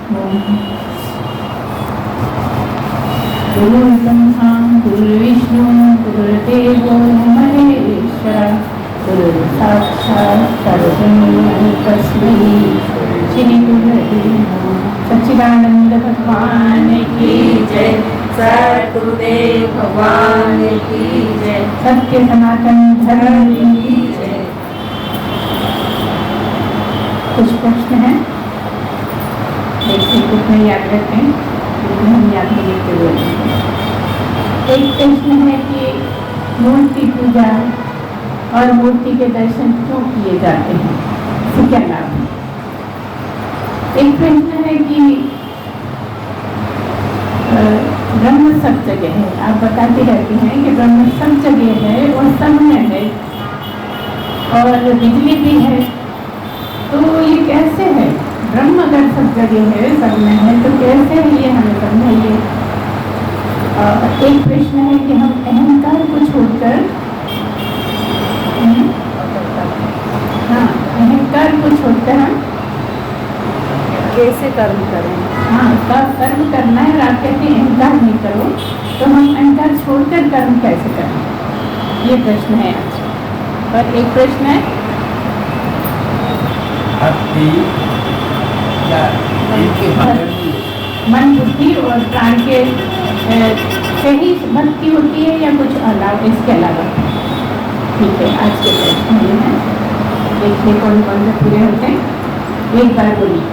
गुरु ब्रह्मा गुरु विष्णु गुरुदेवो महेश्वर गुरु साक्षात् परब्रह्म तस्मै श्री गुरुदेव नमः। सच्चिदानंद भगवान की जय, सद्गुरुदेव भगवान की जय, सत्य सनातन धर्म की जय। कुछ प्रश्न है, देखिए कितने याद रखते हैं, कितने हम याद नहीं लेते हुए। एक प्रश्न है कि मूर्ति पूजा और मूर्ति के दर्शन क्यों किए जाते हैं, इससे क्या लाभ है। एक प्रश्न है कि ब्रह्म सब जगह है, आप बताते रहते हैं कि ब्रह्म सब जगह है और सब में है और बिजली भी है, तो ये कैसे है। ब्रह्म अगर सब जगह है सब में है तो कैसे है, ये हमें समझाइए। एक प्रश्न है कि हम अहंकार को छोड़कर अहंकार को छोड़कर हम कैसे कर्म करें। कर्म करना है और आप कहते हैं अहंकार नहीं करो, तो हम अहंकार छोड़कर कर्म कैसे करें, ये प्रश्न है आज। और एक प्रश्न है मन बुद्धि और प्राण के से ही भक्ति होती है या कुछ अलावा, इसके अलावा। ठीक है, आज के प्रश्न ये है, देखिए कौन कौन से पूरे होते हैं। एक बार बोलिए।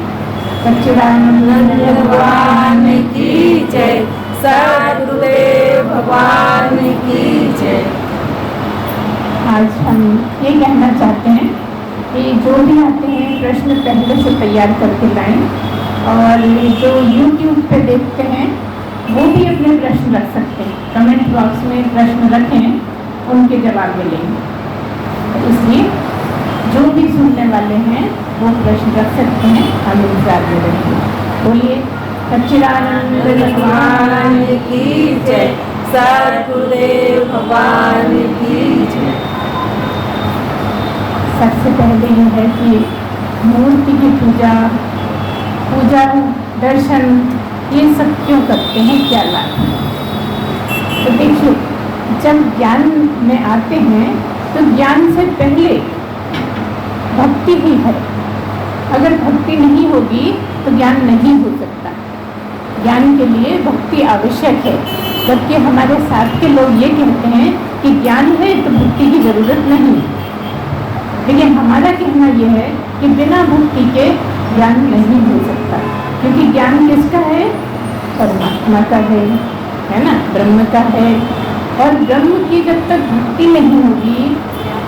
सच्चिदानंद भगवान की जय, सद्गुरुदेव भगवान की जय। आज हम ये कहना चाहते हैं कि जो भी आते हैं प्रश्न पहले से तैयार करके लाएं, और जो YouTube पे देखते हैं वो भी अपने प्रश्न रख सकते हैं, कमेंट बॉक्स में प्रश्न रखें, उनके जवाब मिलेंगे। तो इसलिए जो भी सुनने वाले हैं वो प्रश्न रख सकते हैं, हम इंतजार में रहेंगे। बोलिए सच्चिदानंद भगवान की जय, सद्गुरुदेव भगवान की जय। सबसे पहले ये है कि मूर्ति की पूजा दर्शन ये सब क्यों करते हैं, क्या लाभ है। तो देखिए, जब ज्ञान में आते हैं तो ज्ञान से पहले भक्ति ही है। अगर भक्ति नहीं होगी तो ज्ञान नहीं हो सकता। ज्ञान के लिए भक्ति आवश्यक है, जबकि हमारे साथ के लोग ये कहते हैं कि ज्ञान है तो भक्ति की जरूरत नहीं। लेकिन हमारा कहना यह है कि बिना भक्ति के ज्ञान नहीं हो सकता, क्योंकि ज्ञान किसका है, परमात्मा का है ना, ब्रह्म का है। और ब्रह्म की जब तक भक्ति नहीं होगी,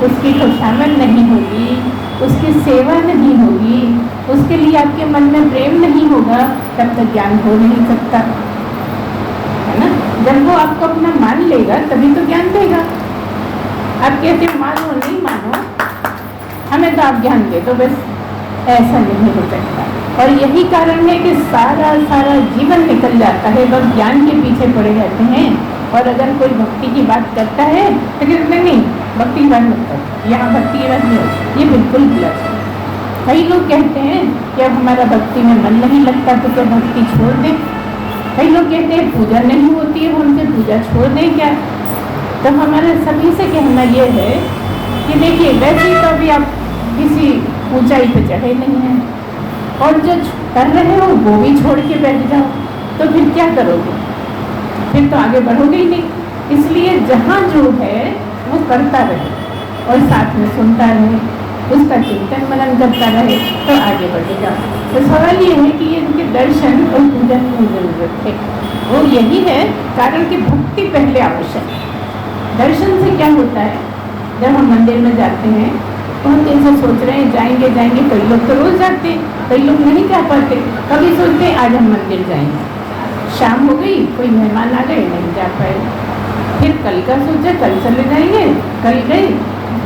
उसकी खुशामद नहीं होगी, उसकी सेवा नहीं होगी, उसके लिए आपके मन में प्रेम नहीं होगा, तब तक ज्ञान हो नहीं सकता, है ना। जब वो आपको अपना मान लेगा तभी तो ज्ञान देगा। आप कहते मानो नहीं मानो, हमें तो आप ज्ञान दे दो बस, ऐसा नहीं हो सकता। और यही कारण है कि सारा जीवन निकल जाता है, बस ज्ञान के पीछे पड़े रहते हैं। और अगर कोई भक्ति की बात करता है तो कहते नहीं, भक्ति की बात मत करो, यहाँ भक्ति की बात नहीं होती, ये बिल्कुल गलत है। कई लोग कहते हैं कि अब हमारा भक्ति में मन नहीं लगता तो क्या भक्ति छोड़ दें। कई लोग कहते हैं पूजा नहीं होती है, उनसे पूजा छोड़ दें क्या। तो हमारे सभी से कहना ये है कि देखिए, वैसे तो अभी आप किसी ऊंचाई पे चढ़े नहीं हैं, और जो कर रहे हो वो भी छोड़ के बैठ जाओ, तो फिर क्या करोगे, फिर तो आगे बढ़ोगे ही नहीं। इसलिए जहाँ जो है वो करता रहे और साथ में सुनता रहे, उसका चिंतन मनन करता रहे, तो आगे बढ़ेगा। तो सवाल ये है कि ये इनके दर्शन और पूजन की जरूरत है, वो यही है कारण कि भक्ति पहले आवश्यक है। दर्शन से क्या होता है, जब हम मंदिर में जाते हैं तो हम दिन से सोच रहे हैं जाएंगे, कई लोग तो रोज जाते, कई लोग नहीं जा पाते। कभी सोचते हैं आज हम मंदिर जाएंगे, शाम हो गई, कोई मेहमान आ गए, नहीं जा पाए। फिर कल का सोचा कल चले जाएंगे, कल गए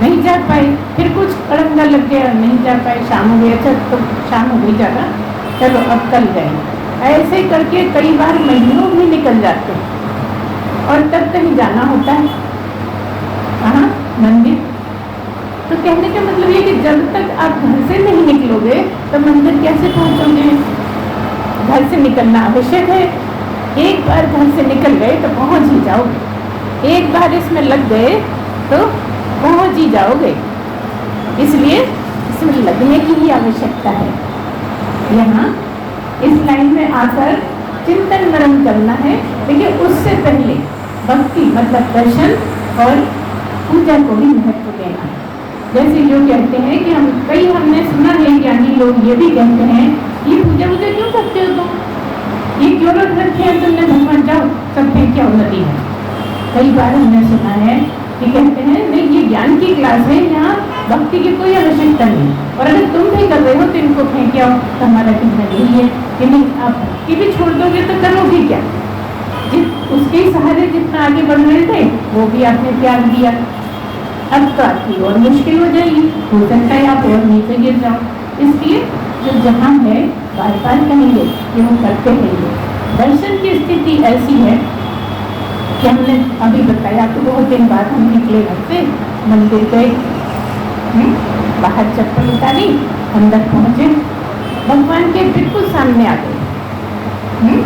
नहीं जा पाए। फिर कुछ अड़ंगा लग गया, नहीं जा पाए, शाम हो गया, अच्छा तो शाम हो गई ज़्यादा, चलो अब कल जाएंगे। ऐसे करके कई बार महीनों भी निकल जाते हैं और तब कहीं जाना होता है कहाँ, मंदिर। तो कहने का मतलब ये कि जब तक आप घर से नहीं निकलोगे तो मंदिर कैसे पहुँचोगे। घर से निकलना आवश्यक है। एक बार घर से निकल गए तो पहुंच ही जाओगे, एक बार इसमें लग गए तो पहुंच ही जाओगे। इसलिए इसमें लगने की ही आवश्यकता है। यहाँ इस लाइन में आकर चिंतन मनन करना है, लेकिन उससे पहले भक्ति मतलब दर्शन और पूजा को भी महत्व देना है। जैसे जो कहते हैं कि हमने सुना है, ज्ञानी लोग ये भी कहते हैं, ये पूजा क्यों करते हो तुम, ये क्यों रख रखे हैं तुमने, भगवान जाओ सब क्या उन्नति है। कई बार हमने सुना है कि कहते हैं नहीं ये ज्ञान की क्लास है, यहाँ भक्ति की कोई आवश्यकता नहीं, और अगर तुम भी कर रहे हो तो इनको फेंक आओ, तो हमारा कहना यही है कि नहीं आप भक्ति भी छोड़ दोगे तो करोगे क्या। उसके सहारे जितना आगे बढ़ रहे थे वो भी आपने त्याग दिया, अब तो आपकी और मुश्किल हो जाएगी, हो सकता है आप और नीचे गिर जाओ। इसलिए जो जहाँ है बार बार कहेंगे कि वो करते रहेंगे। दर्शन की स्थिति ऐसी है कि हमने अभी बताया तो बहुत दिन बाद हम निकले घर से, मंदिर गए, बाहर चप्पल उतारी, अंदर पहुंचे, भगवान के बिल्कुल सामने आ गए।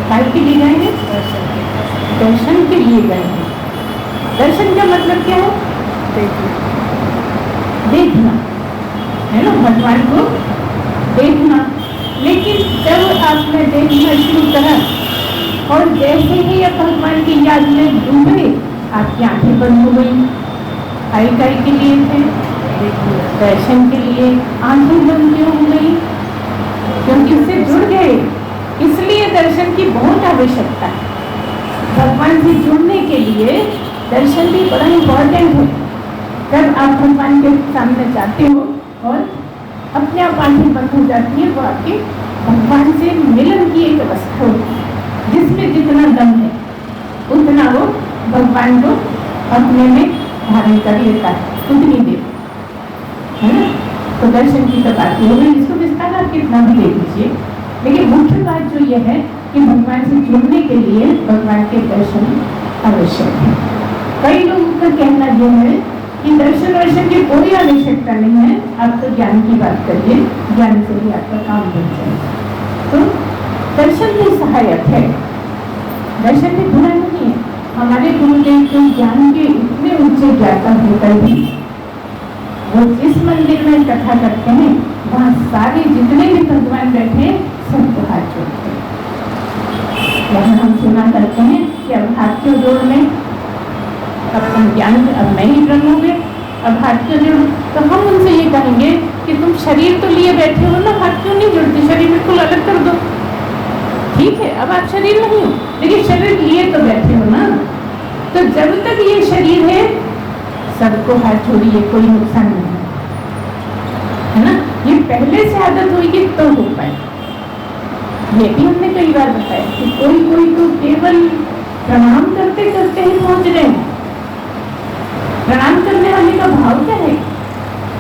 काय के लिए गए हैं? दर्शन के लिए गए हैं। दर्शन का मतलब क्या है? देखना है ना, भगवान को देखना। लेकिन जब आपने देखना शुरू करा और जैसे ही आप भगवान की याद में डूबे, आपकी आंखें बंद हो गई। काय के लिए थे? दर्शन के लिए। आंखें बंद क्यों हो गई? क्योंकि उससे जुड़ गए। इसलिए दर्शन की बहुत आवश्यकता है। भगवान से जुड़ने के लिए दर्शन भी बड़ा इम्पोर्टेंट है। जब आप भगवान के सामने जाते हो और अपने आप आंखें बंद हो जाती है, वो आपके भगवान से मिलन की एक अवस्था होती है, जिसमें जितना दम है उतना वो भगवान को अपने में धारण कर लेता है, उतनी देर, है ना। तो दर्शन की तो बात हो गई, इसको विस्तार आप कितना भी देख लीजिए, लेकिन मुख्य बात जो ये है कि भगवान से जुड़ने के लिए भगवान के दर्शन आवश्यक है। कई लोगों का कहना जो है कि दर्शन की कोई आवश्यकता नहीं है, आप तो ज्ञान की बात करिए, ज्ञान से ही आपका काम बन जाएगा। तो दर्शन भी सहायक है, दर्शन भी बुरा नहीं है। हमारे गुरुदेव तो ज्ञान के इतने ऊंचे ज्ञाता होकर भी वो जिस मंदिर में कथा करते हैं वहाँ सारे जितने भी भगवान बैठे सबको हाथ जोड़ते हैं। यहाँ हम सुना करते हैं कि अब हाथ क्यों जोड़ लें, अब तुम ज्ञान अब नहीं ब्रह्मोगे, अब हाथ क्यों जोड़ो। तो हम उनसे ये कहेंगे कि तुम शरीर तो लिए बैठे हो ना, हाथ क्यों नहीं जोड़ते, शरीर बिल्कुल अलग कर दो। ठीक है, अब आप शरीर नहीं हो, लेकिन शरीर लिए तो बैठे हो ना। तो जब तक ये शरीर है सबको हाथ जोड़िए, कोई नुकसान नहीं है ना। ये पहले से आदत होगी तो हो पाए। ये भी हमने कई बार बताया कि कोई तो केवल प्रणाम करते करते ही पहुंच रहे हैं। प्रणाम करने वाले का भाव क्या है?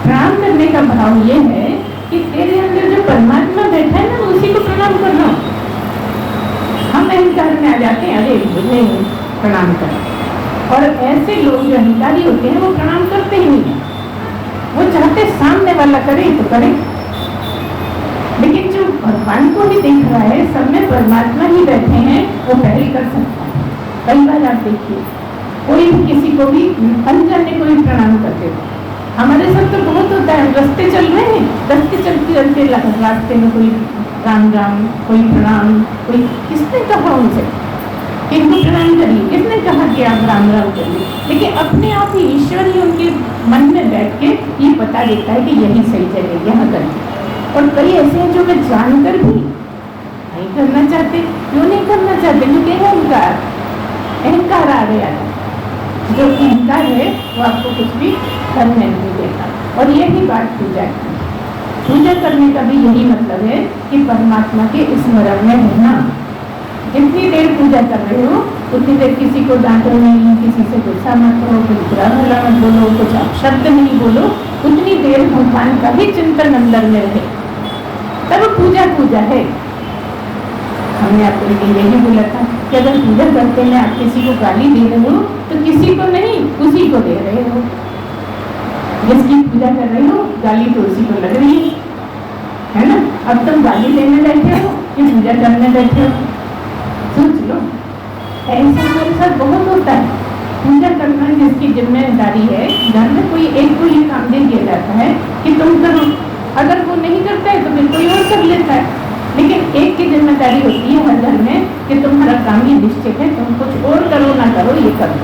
प्रणाम करने का भाव ये है कि तेरे अंदर जो परमात्मा बैठा है ना, उसी को प्रणाम करना। हम अहंकार में आ जाते हैं, अरे मुझे प्रणाम कर, और ऐसे लोग जो अहंकारी होते हैं वो प्रणाम करते ही नहीं है। वो चाहते सामने वाला करे तो करे, लेकिन जो भगवान को भी देख रहा है, सब में परमात्मा ही बैठे हैं, वो पहले कर सकता है। कई बार आप देखिए कोई भी किसी को भी अनजाने को भी प्रणाम करते हो। हमारे साथ तो बहुत होता है, रास्ते चल रहे हैं, रास्ते चलते चलते रास्ते में कोई राम राम, कोई प्रणाम, कोई किसने कहा उनसे कि इनको प्रणाम करिए, किसने कहा कि आप राम राम करिए। लेकिन अपने आप ही ईश्वर ही उनके मन में बैठ के ये बता देता है कि यही सही जगह, यहाँ करिए। और कई ऐसे हैं जो मैं जानकर भी नहीं करना चाहते। क्यों नहीं करना चाहते? क्योंकि अहंकार आ गया है। जो अहंकार है वो आपको कुछ भी करने नहीं देता। और यही बात पूजा की, पूजा करने का भी यही मतलब है कि परमात्मा के स्मरण में रहना। जितनी देर पूजा कर रहे हो उतनी देर किसी को डांटो नहीं, किसी से गुस्सा मत करो, कुछ बुरा भला मत बोलो, कुछ अपशब्द नहीं बोलो, उतनी देर भगवान का ही चिंतन अंदर में रहे, तब पूजा है। हमने आपको लेकिन यही बोला था कि अगर पूजा करते में आप किसी को गाली दे रहे हो तो किसी को नहीं, उसी को दे रहे हो। जिसकी पूजा कर रहे हो गाली तो उसी को लग रही है ना। अब तुम गाली देने बैठे हो कि पूजा कर जिम्मेदारी है, घर में कोई एक को ये काम दे दिया जाता है कि तुम करो, अगर वो नहीं करता है तो फिर कोई और कर लेता है। लेकिन एक की जिम्मेदारी होती है हर घर में कि तुम्हारा काम ये निश्चित है, तुम कुछ और करो ना करो ये करो।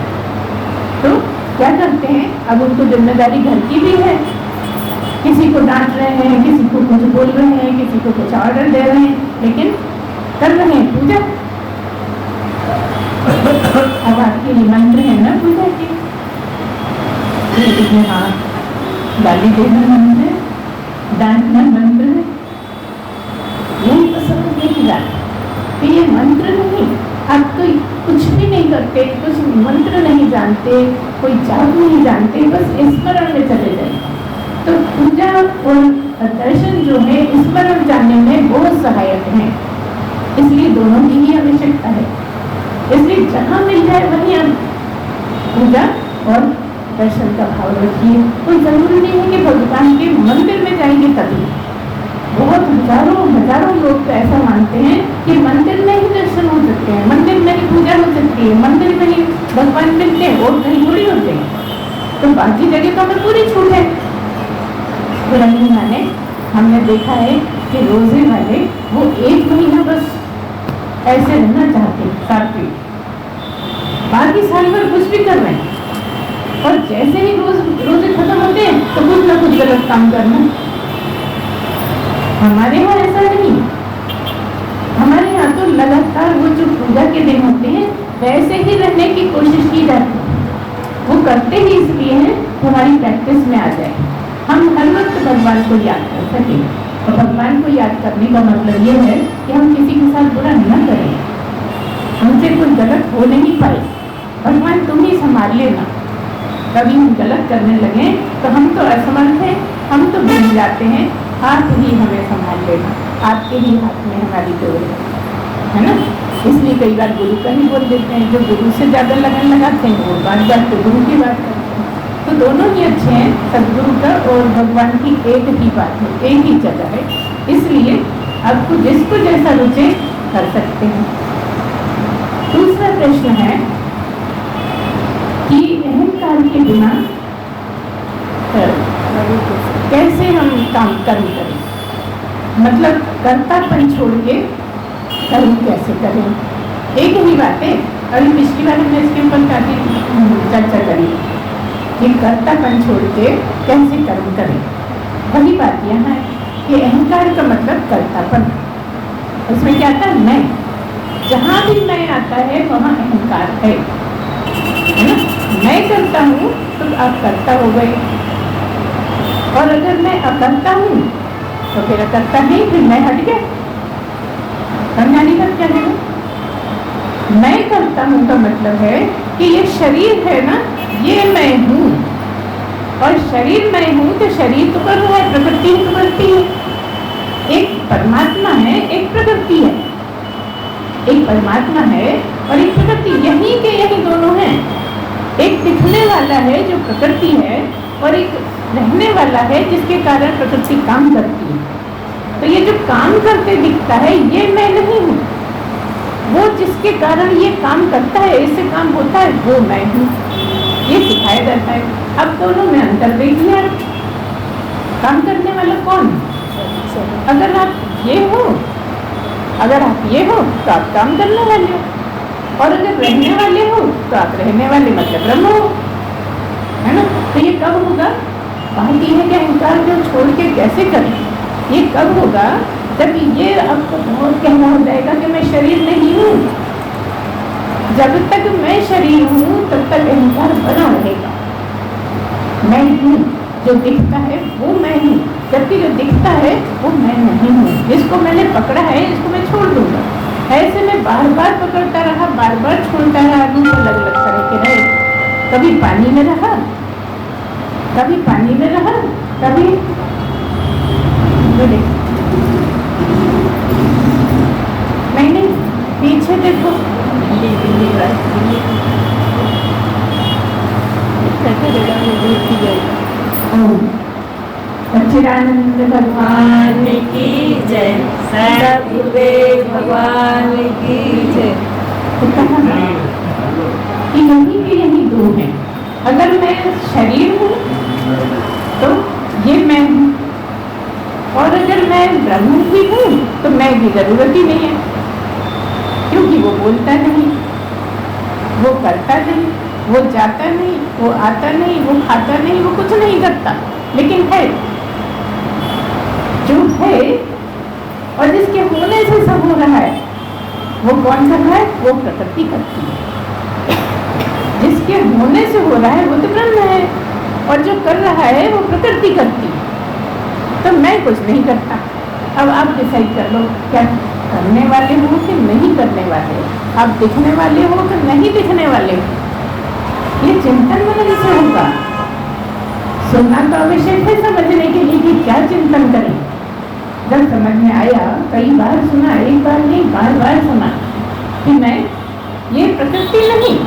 तो क्या करते हैं, अब उनको जिम्मेदारी घर की भी है, किसी को डांट रहे हैं, किसी को कुछ बोल रहे हैं, किसी को कुछ ऑर्डर दे रहे हैं, लेकिन कर रहे हैं पूजा। अब आपके लिए मंत्र है ना पूजा के, हाँ गाली देना मंत्र है, डांटना मंत्र है, यही तो समझ नहीं जाता कि ये मंत्र नहीं। आप तो कुछ भी नहीं करते, कुछ मंत्र नहीं जानते, कोई जाप नहीं जानते, बस स्मरण में चले जाए। तो पूजा और दर्शन जो है स्मरण जानने में बहुत सहायक है, इसलिए दोनों की ही आवश्यकता है। इसलिए जहाँ मिल जाए वहीं आप पूजा और दर्शन का भाव रखिए। कोई जरूरी नहीं है कि भगवान के मंदिर में जाएंगे तभी। बहुत हजारों लोग तो ऐसा मानते हैं कि मंदिर में ही दर्शन हो सकते हैं, मंदिर में ही पूजा हो सकती है, मंदिर में ही भगवान मिलते हैं और कहीं थोड़ी होते हैं। तो बाकी जगह तो हमें पूरी छूट है। पुरानी माने हमने देखा है कि रोजे वाले वो 1 महीना बस ऐसे रहना चाहते हैं सात्विक, बाकी साल भर कुछ भी कर रहे हैं, और जैसे ही रोजे खत्म होते हैं तो कुछ ना कुछ गलत काम करना। हमारे यहाँ ऐसा नहीं, हमारे यहाँ तो लगातार वो जो पूजा के दिन होते हैं वैसे ही रहने की कोशिश की जाती है। वो करते ही इसलिए हैं हमारी प्रैक्टिस में आ जाए, हम हर वक्त भगवान को याद कर सकें। और भगवान को याद करने का मतलब ये है कि हम किसी के साथ बुरा न करें, हमसे कोई गलत हो नहीं पाए, भगवान तुम ही संभाल लेना। कभी हम गलत करने लगे तो हम तो असमर्थ हैं, हम तो भूल जाते हैं, आप ही हमें संभाल लेना, आपके ही हाथ में हमारी डोर है ना। इसलिए कई बार गुरु का ही बोल देते हैं, जो गुरु से ज़्यादा लगन लगाते हैं वो बात तो गुरु की बात करते हैं। तो दोनों ही अच्छे हैं, सदगुरु का और भगवान की एक ही बात है, एक ही जगह है। इसलिए आपको जिसको जैसा रुचे कर सकते हैं। दूसरा प्रश्न है कि अहंकार के बिना कैसे हम कर्म करें, मतलब कर्तापन छोड़ के कर्म कैसे करें। एक ही बात है, अभी पिछली बार हमने इसके ऊपर काफी चर्चा करी कि कर्तापन छोड़ के कैसे कर्म करें। वही बात यहाँ है कि अहंकार का मतलब कर्तापन, उसमें क्या आता है मैं, जहाँ भी मैं आता है वहाँ अहंकार है ना। मैं करता हूँ तो आप कर्ता हो गए, और अगर मैं अकर्ता हूँ तो फिर अकर्ता नहीं, फिर मैं हट गया। समझाने का क्या है, मैं करता हूँ का मतलब है कि ये शरीर है ना, ये मैं हूँ, और शरीर मैं हूँ तो शरीर तो कर रहा है, प्रकृति तो करती है। एक परमात्मा है, एक प्रकृति है, एक परमात्मा है और एक प्रकृति, यहीं के यहीं दोनों हैं। एक दिखने वाला है जो प्रकृति है, और एक रहने वाला है जिसके कारण प्रकृति काम करती है। तो ये जो काम करते दिखता है ये मैं नहीं हूँ, वो जिसके कारण ये काम करता है, इससे काम होता है, वो मैं हूँ। ये सिखाया जाता है। अब दोनों में अंतर देख लिया, काम करने वाला कौन। अगर आप ये हो, अगर आप ये हो तो आप काम करने वाले हो, और अगर रहने वाले हो तो आप रहने वाले मतलब ब्रह्म हो, है ना। तो ये कब होगा, बात ये है कि अहंकार को छोड़ के कैसे करें। ये कब होगा, जब ये आपको बहुत कहना हो जाएगा कि मैं शरीर नहीं हूँ। जब तक मैं शरीर हूँ तब तक अहंकार बना रहेगा। मैं हूँ, जो दिखता है वो मैं हूँ, जबकि जो दिखता है वो मैं नहीं हूँ। जिसको मैंने पकड़ा है इसको मैं छोड़ दूंगा। ऐसे में बार बार पकड़ता रहा, बार बार छोड़ता रहा, रूप अलग अलग तरह के रहे। कभी पानी में रहा, कभी पानी में रहा, कभी नहीं, पीछे देखो, सच्चिदानंद भगवान की जय, सद्गुरुदेव भगवान की जय। कि यही के यही दो हैं, अगर मैं शरीर हूँ तो ये मैं हूँ, और अगर मैं ब्रह्म भी हूँ तो मैं की जरूरत ही नहीं है, क्योंकि वो बोलता नहीं, वो करता नहीं, वो जाता नहीं, वो आता नहीं, वो खाता नहीं, वो कुछ नहीं करता, लेकिन है जो है और जिसके होने से सब हो रहा है, वो कौन कर रहा है? वो प्रकृति करती है। जिसके होने से हो रहा है वो तो ब्रह्म है, और जो कर रहा है वो प्रकृति करती है। तो मैं कुछ नहीं करता। अब आप डिसाइड कर लो, क्या करने वाले हो कि नहीं करने वाले हो, आप दिखने वाले हो कि नहीं दिखने वाले हो। ये चिंतन मनन से होगा। सुनना तो आवश्यक है समझने के लिए कि क्या चिंतन करें। जब समझ में आया, कई बार सुना, एक बार नहीं बार बार सुना कि मैं ये प्रकृति नहीं,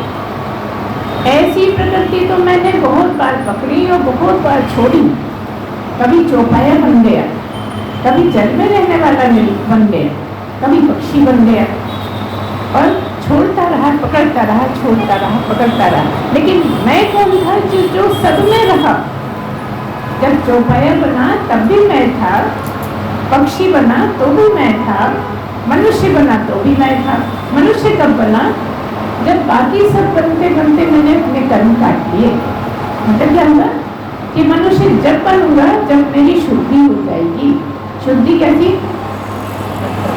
ऐसी प्रकृति तो मैंने बहुत बार पकड़ी और बहुत बार छोड़ी। कभी चौपाया बन गया, कभी जल में रहने वाला बन गया, कभी पक्षी बन गया, और छोड़ता रहा, पकड़ता रहा, छोड़ता रहा, पकड़ता रहा। लेकिन मैं कौन था? जो सब में रहा। जब चौपाया बना तब भी मैं था, पक्षी बना तो भी मैं था, मनुष्य बना तो भी मैं था। मनुष्य कब बना? जब बाकी सब बनते बनते मैंने अपने कर्म काट लिए। मतलब क्या होगा कि मनुष्य जब बनूंगा जब मेरी शुद्धि हो जाएगी। शुद्धि कैसी?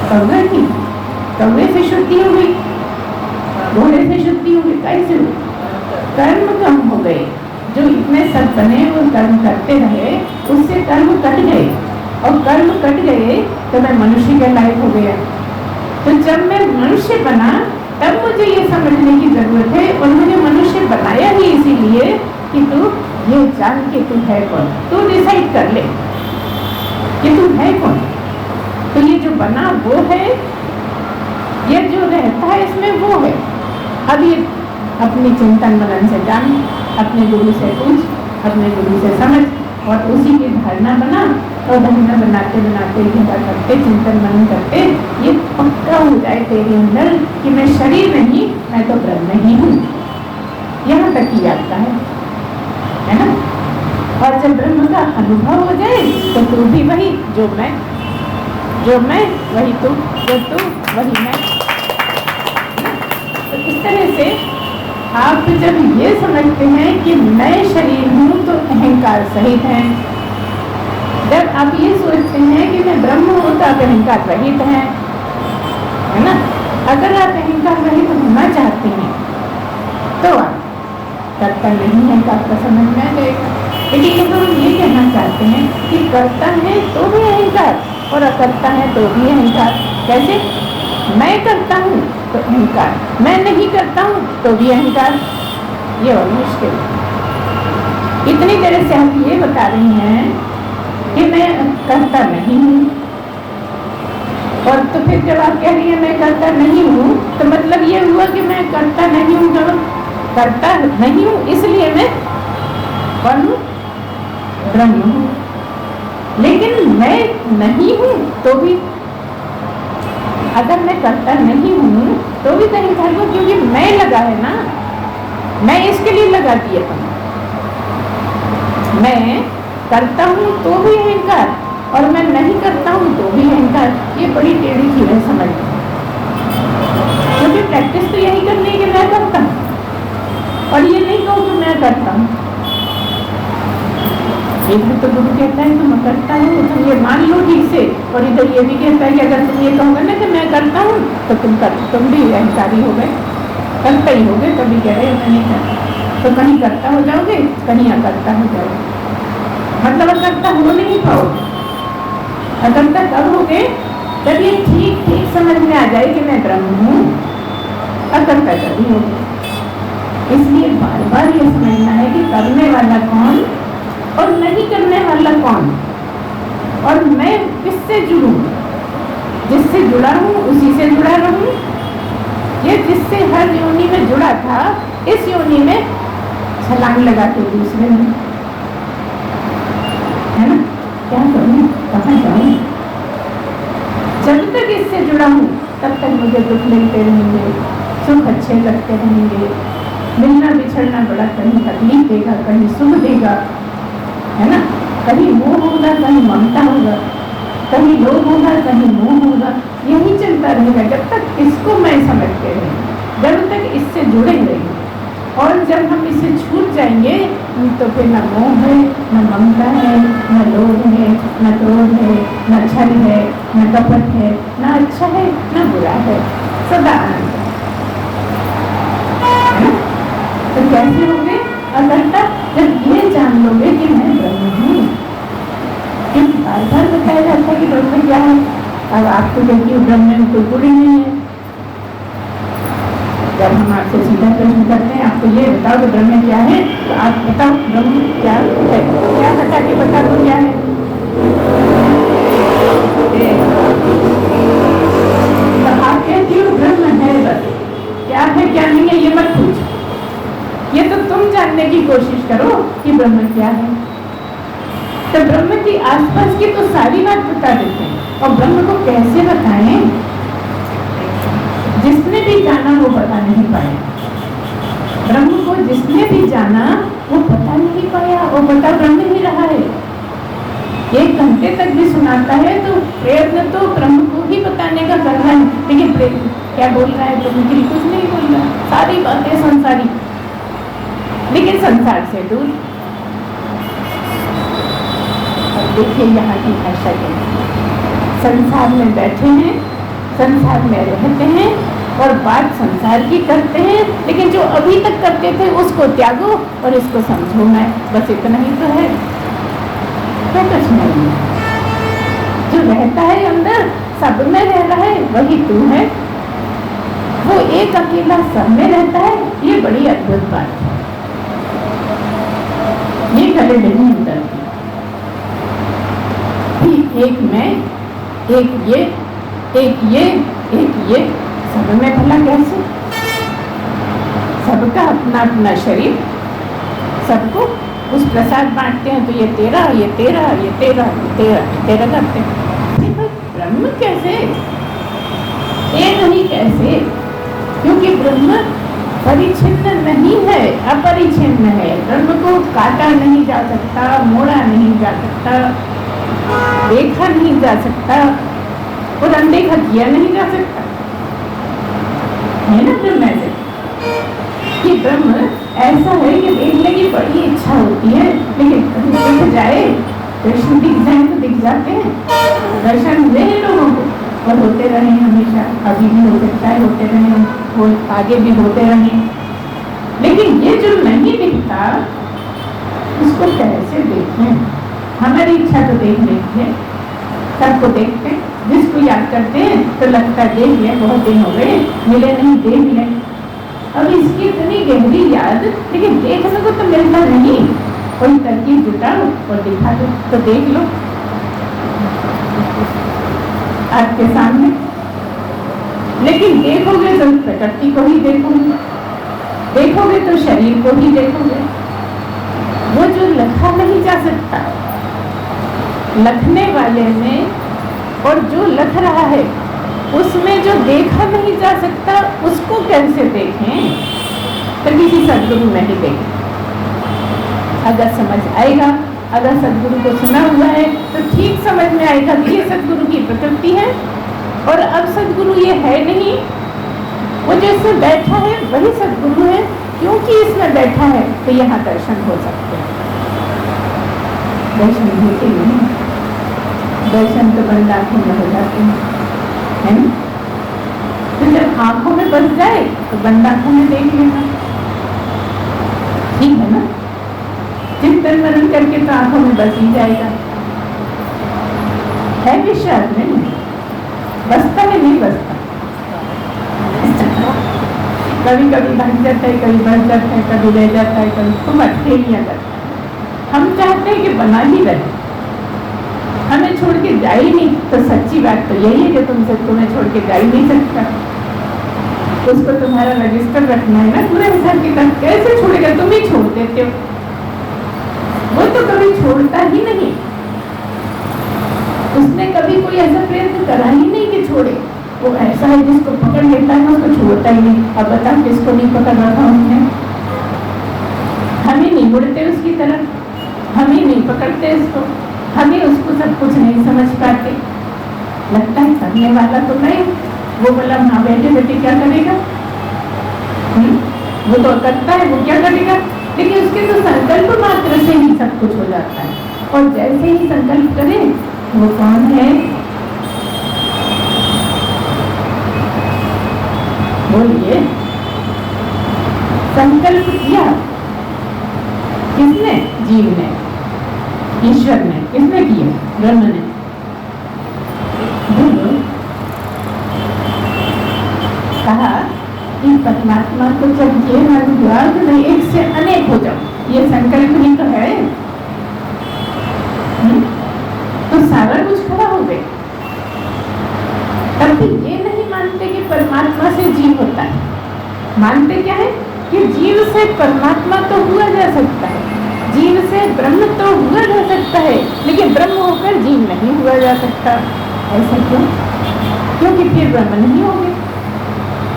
कौवे की, कौवे से शुद्धि हो गई, घोड़े से शुद्धि हो गई। कैसे? कर्म कम हो गए। जो इतने सब बने वो कर्म करते रहे, उससे कर्म कट गए, और कर्म कट गए तो मैं मनुष्य के लायक हो गया। तो जब मैं मनुष्य बना तब मुझे ये समझने की जरूरत है, और मुझे मनुष्य बनाया ही इसीलिए कि तू ये जान के तू है कौन। तू डिसाइड कर ले कि तू है कौन। तो ये जो बना वो है, ये जो रहता है इसमें वो है। अब ये अपनी चिंतन मनन से जान, अपने गुरु से पूछ, अपने गुरु से समझ, और उसी की धारणा बना, और धारणा बनाते बनाते चिंता करते, चिंतन मनन करते, ये पक्का हो जाए तेरे अंदर कि मैं शरीर नहीं, मैं तो ब्रह्म ही हूँ। यहाँ तक ही आता है ना? और जब ब्रह्म का अनुभव हो जाए तो तू भी वही, जो मैं वही तू, जो तू वही मैं। तो इस तरह से आप जब ये समझते हैं कि मैं शरीर हूँ तो अहंकार सहित है। जब आप ये सोचते हैं कि मैं ब्रह्म हूँ तो आप अहंकार रहित हैं, है ना? अगर आप अहंकार रहित होना चाहते हैं तो आप कर्ता नहीं है, आपका समझ में आ जाएगा। लेकिन अगर हम ये कहना चाहते हैं कि कर्ता है तो भी अहंकार और अकर्ता है तो भी अहंकार। कैसे? मैं करता हूँ तो अहंकार, मैं नहीं करता हूँ तो भी अहंकार। ये और मुश्किल। इतनी देर से हम ये बता रही हैं कि मैं करता नहीं हूँ, और तो फिर जब आप कह रही हैं मैं करता नहीं हूँ तो मतलब ये हुआ कि मैं करता नहीं हूँ। जब करता नहीं हूँ इसलिए मैं कौन हूँ? ब्रह्म हूँ। लेकिन मैं नहीं हूँ तो भी, अगर मैं करता नहीं हूँ तो भी कहीं कर दो, क्योंकि मैं लगा है ना, मैं इसके लिए लगा दिया था। मैं करता हूँ तो भी अहंकार, और मैं नहीं करता हूँ तो भी अहंकार। ये बड़ी टेढ़ी चीज है समझ, क्योंकि प्रैक्टिस तो यही करनी है कि मैं करता हूँ, और ये नहीं कहूँ कि मैं करता हूँ। एक भी तो गुरु कहता है तुम करता हूँ, तुम ये मान लो ठीक से, और इधर ये भी कहता है कि अगर तुम ये कहोगे ना कि मैं करता हूँ तो तुम भी अहंकारी हो गए, करता ही हो गए। कभी कह रहे हो मैं नहीं करता, तो कहीं करता हो जाओगे, कहीं अकर्ता हो जाओगे। मतलब अकर्ता हो नहीं पाओगे। अकर्ता कब हो गए? जब ये ठीक ठीक समझ में आ जाए कि मैं ब्रह्म हूँ, अकर्ता कभी हो गए। इसलिए बार बार ये समझना है कि करने वाला कौन और नहीं करने वाला कौन, और मैं किससे जुड़ूं? जिससे जुड़ा हूँ उसी से जुड़ा रहूं। ये जिससे हर योनि में जुड़ा था, इस योनि में छलांग लगा के दूसरे में, है ना? क्या करूं, कहाँ जाऊं? जब तक इससे जुड़ा हूँ तब तक मुझे दुख मिलते रहेंगे, सुख अच्छे लगते रहेंगे, मिलना बिछड़ना बड़ा कहीं तकलीफ देगा, कहीं सुख देगा, है ना। कहीं मोह होगा, कहीं ममता होगा, कहीं लोभ होगा, कहीं मोह होगा। यही चलता रहेगा जब तक इसको मैं समझते रहे, जब तक इससे जुड़े रहेंगे। और जब हम इससे छूट जाएंगे तो फिर न मोह है, न ममता है, न लोभ है, न क्रोध है, न छल है, न कपट है, न अच्छा है, न बुरा है, सदा आनंद है। तो कैसे होंगे अकर्ता? जब ये जान लोगे कि मैं ब्रह्म हूँ। क्योंकि बार बार बताया जाता है कि ब्रह्म क्या है। अब आपको देखिए ब्रह्म में कोई गुण नहीं है। जब हम आपसे सीधा प्रश्न करते हैं, आपको ये बताओ कि ब्रह्म क्या है, तो आप बताओ ब्रह्म क्या है, क्या बता के बता दो क्या है। तो आप कहती हो ब्रह्म है, बस क्या है क्या नहीं है ये मत पूछो, ये तो तुम जानने की कोशिश करो कि ब्रह्म क्या है। तो ब्रह्म की आसपास की तो सारी बात बता देते हैं, और ब्रह्म को कैसे बताएं? जिसने भी जाना वो बता नहीं पाया। ब्रह्म को जिसने भी जाना वो बता नहीं पाया, वो बता ब्रह्म ही रहा है। 1 घंटे तक भी सुनाता है तो प्रयत्न तो ब्रह्म को ही बताने का कर रहा है, लेकिन क्या बोल रहा है? ब्रह्म के लिए कुछ नहीं बोल रहा, सारी बातें संसारी, लेकिन संसार से दूर। अब देखिए यहाँ की भाषा के संसार में बैठे हैं, संसार में रहते हैं और बात संसार की करते हैं, लेकिन जो अभी तक करते थे उसको त्यागो और इसको समझो। मैं बस इतना ही तो है, तो कुछ नहीं है। जो रहता है अंदर, सब में रह रहा है, वही तू है। वो एक अकेला सब में रहता है, ये बड़ी अद्भुत बात है। ये गले नहीं उतरती। एक मैं, एक ये, एक ये, एक ये, सब में भला कैसे? सबका अपना अपना शरीर, सबको उस प्रसाद बांटते हैं, तो ये तेरा, ये तेरा, ये तेरा, ये तेरा, ये तेरा करते हैं। ब्रह्म कैसे? एक नहीं कैसे? क्योंकि ब्रह्म परिच्छिन्न नहीं है, अपरिच्छिन्न है। ब्रह्म को काटा नहीं जा सकता, मोड़ा नहीं जा सकता, देखा नहीं जा सकता और अनदेखा किया नहीं जा सकता, है ना। ब्रह्म ऐसे कि ब्रह्म ऐसा है कि देखने की बड़ी इच्छा होती है, लेकिन दिख जाए, दर्शन दिख जाए तो दिख जाते हैं। दर्शन हुए हैं लोगों को और होते रहे हमेशा, अभी भी हो सकता है होते रहे, वो आगे भी होते रहे। लेकिन ये जो नहीं दिखता उसको कैसे देखें? हमारी इच्छा तो देख लेती है, सबको देखते हैं, जिसको याद करते हैं तो लगता है देख लिया, बहुत दिन हो गए मिले नहीं, देख ले। अब इसकी इतनी गहरी याद, लेकिन देखने को तो मिलता नहीं। कोई तरकीब जुटाओ और दिखा दो तो देख लो आपके सामने। लेकिन देखोगे तो प्रकृति को ही देखोगे, देखोगे तो शरीर को ही देखोगे। वो जो लखा नहीं जा सकता, लखने वाले में और जो लख रहा है उसमें जो देखा नहीं जा सकता, उसको कैसे देखें? तो किसी सदगुरु में ही देखें। अगर समझ आएगा, अगर सदगुरु को सुना हुआ है तो ठीक समझ में आएगा कि ये सदगुरु की प्रकृति है। और अब सदगुरु ये है नहीं, वो जो इसमें बैठा है वही सदगुरु है। क्योंकि इसमें बैठा है तो यहाँ दर्शन हो सकते हैं। दर्शन होते नहीं, दर्शन तो बंद आंखों में हो जाते हैं, है ना। तो जब आंखों में बस जाए तो बंद आंखों में देख लेना, ठीक है ना। चिंतन मनन करके तो आंखों में बस ही जाएगा, है विश्वास नहीं, बसता है नहीं बसता। कभी कभी बन जाता है, कभी बढ़ जाता है, कभी रह जाता है, कभी खूब अटकेलियां करता है। हम चाहते हैं कि बना ही रहे, हमें छोड़ के जा ही नहीं। तो सच्ची बात तो यही है कि तुम्हें छोड़ के जा ही नहीं सकता। उसको तुम्हारा रजिस्टर रखना है ना पूरे हिसाब किताब। कैसे छोड़ेगा? तुम ही छोड़ देते हो, वो तो कभी छोड़ता ही नहीं। उसने कभी कोई ऐसा प्रयत्न करा ही नहीं कि छोड़े। वो ऐसा है जिसको पकड़ लेता है उसको छोड़ता ही नहीं। अब बताओ किसको नहीं पकड़ रखा उसने? हम ही नहीं मुड़ते उसकी तरफ, हम ही नहीं पकड़ते उसको, हम ही उसको सब कुछ नहीं समझ पाते। लगता है करने वाला तो नहीं, वो बोला हाँ बैठे बैठे क्या करेगा, वो तो करता है, वो क्या करेगा। लेकिन उसके तो संकल्प मात्र से ही सब कुछ हो जाता है, और जैसे ही संकल्प करे वो कौन है, बोलिए। संकल्प किया किसने? जीव ने, ईश्वर ने। किसने किया? ब्रह्म ने। बोलो। कहा कि परमात्मा को जब ये मन हुआ तो मैं एक से अनेक हो जाऊं, ये संकल्प ही तो है। तो सारा कुछ खड़ा हो गए। तब भी ये नहीं मानते कि परमात्मा से जीव होता है। मानते क्या है कि जीव से परमात्मा तो हुआ जा सकता है, जीव से ब्रह्म तो हुआ जा सकता है, लेकिन ब्रह्म होकर जीव नहीं हुआ जा सकता। ऐसा क्यों? क्योंकि फिर ब्रह्म नहीं होंगे।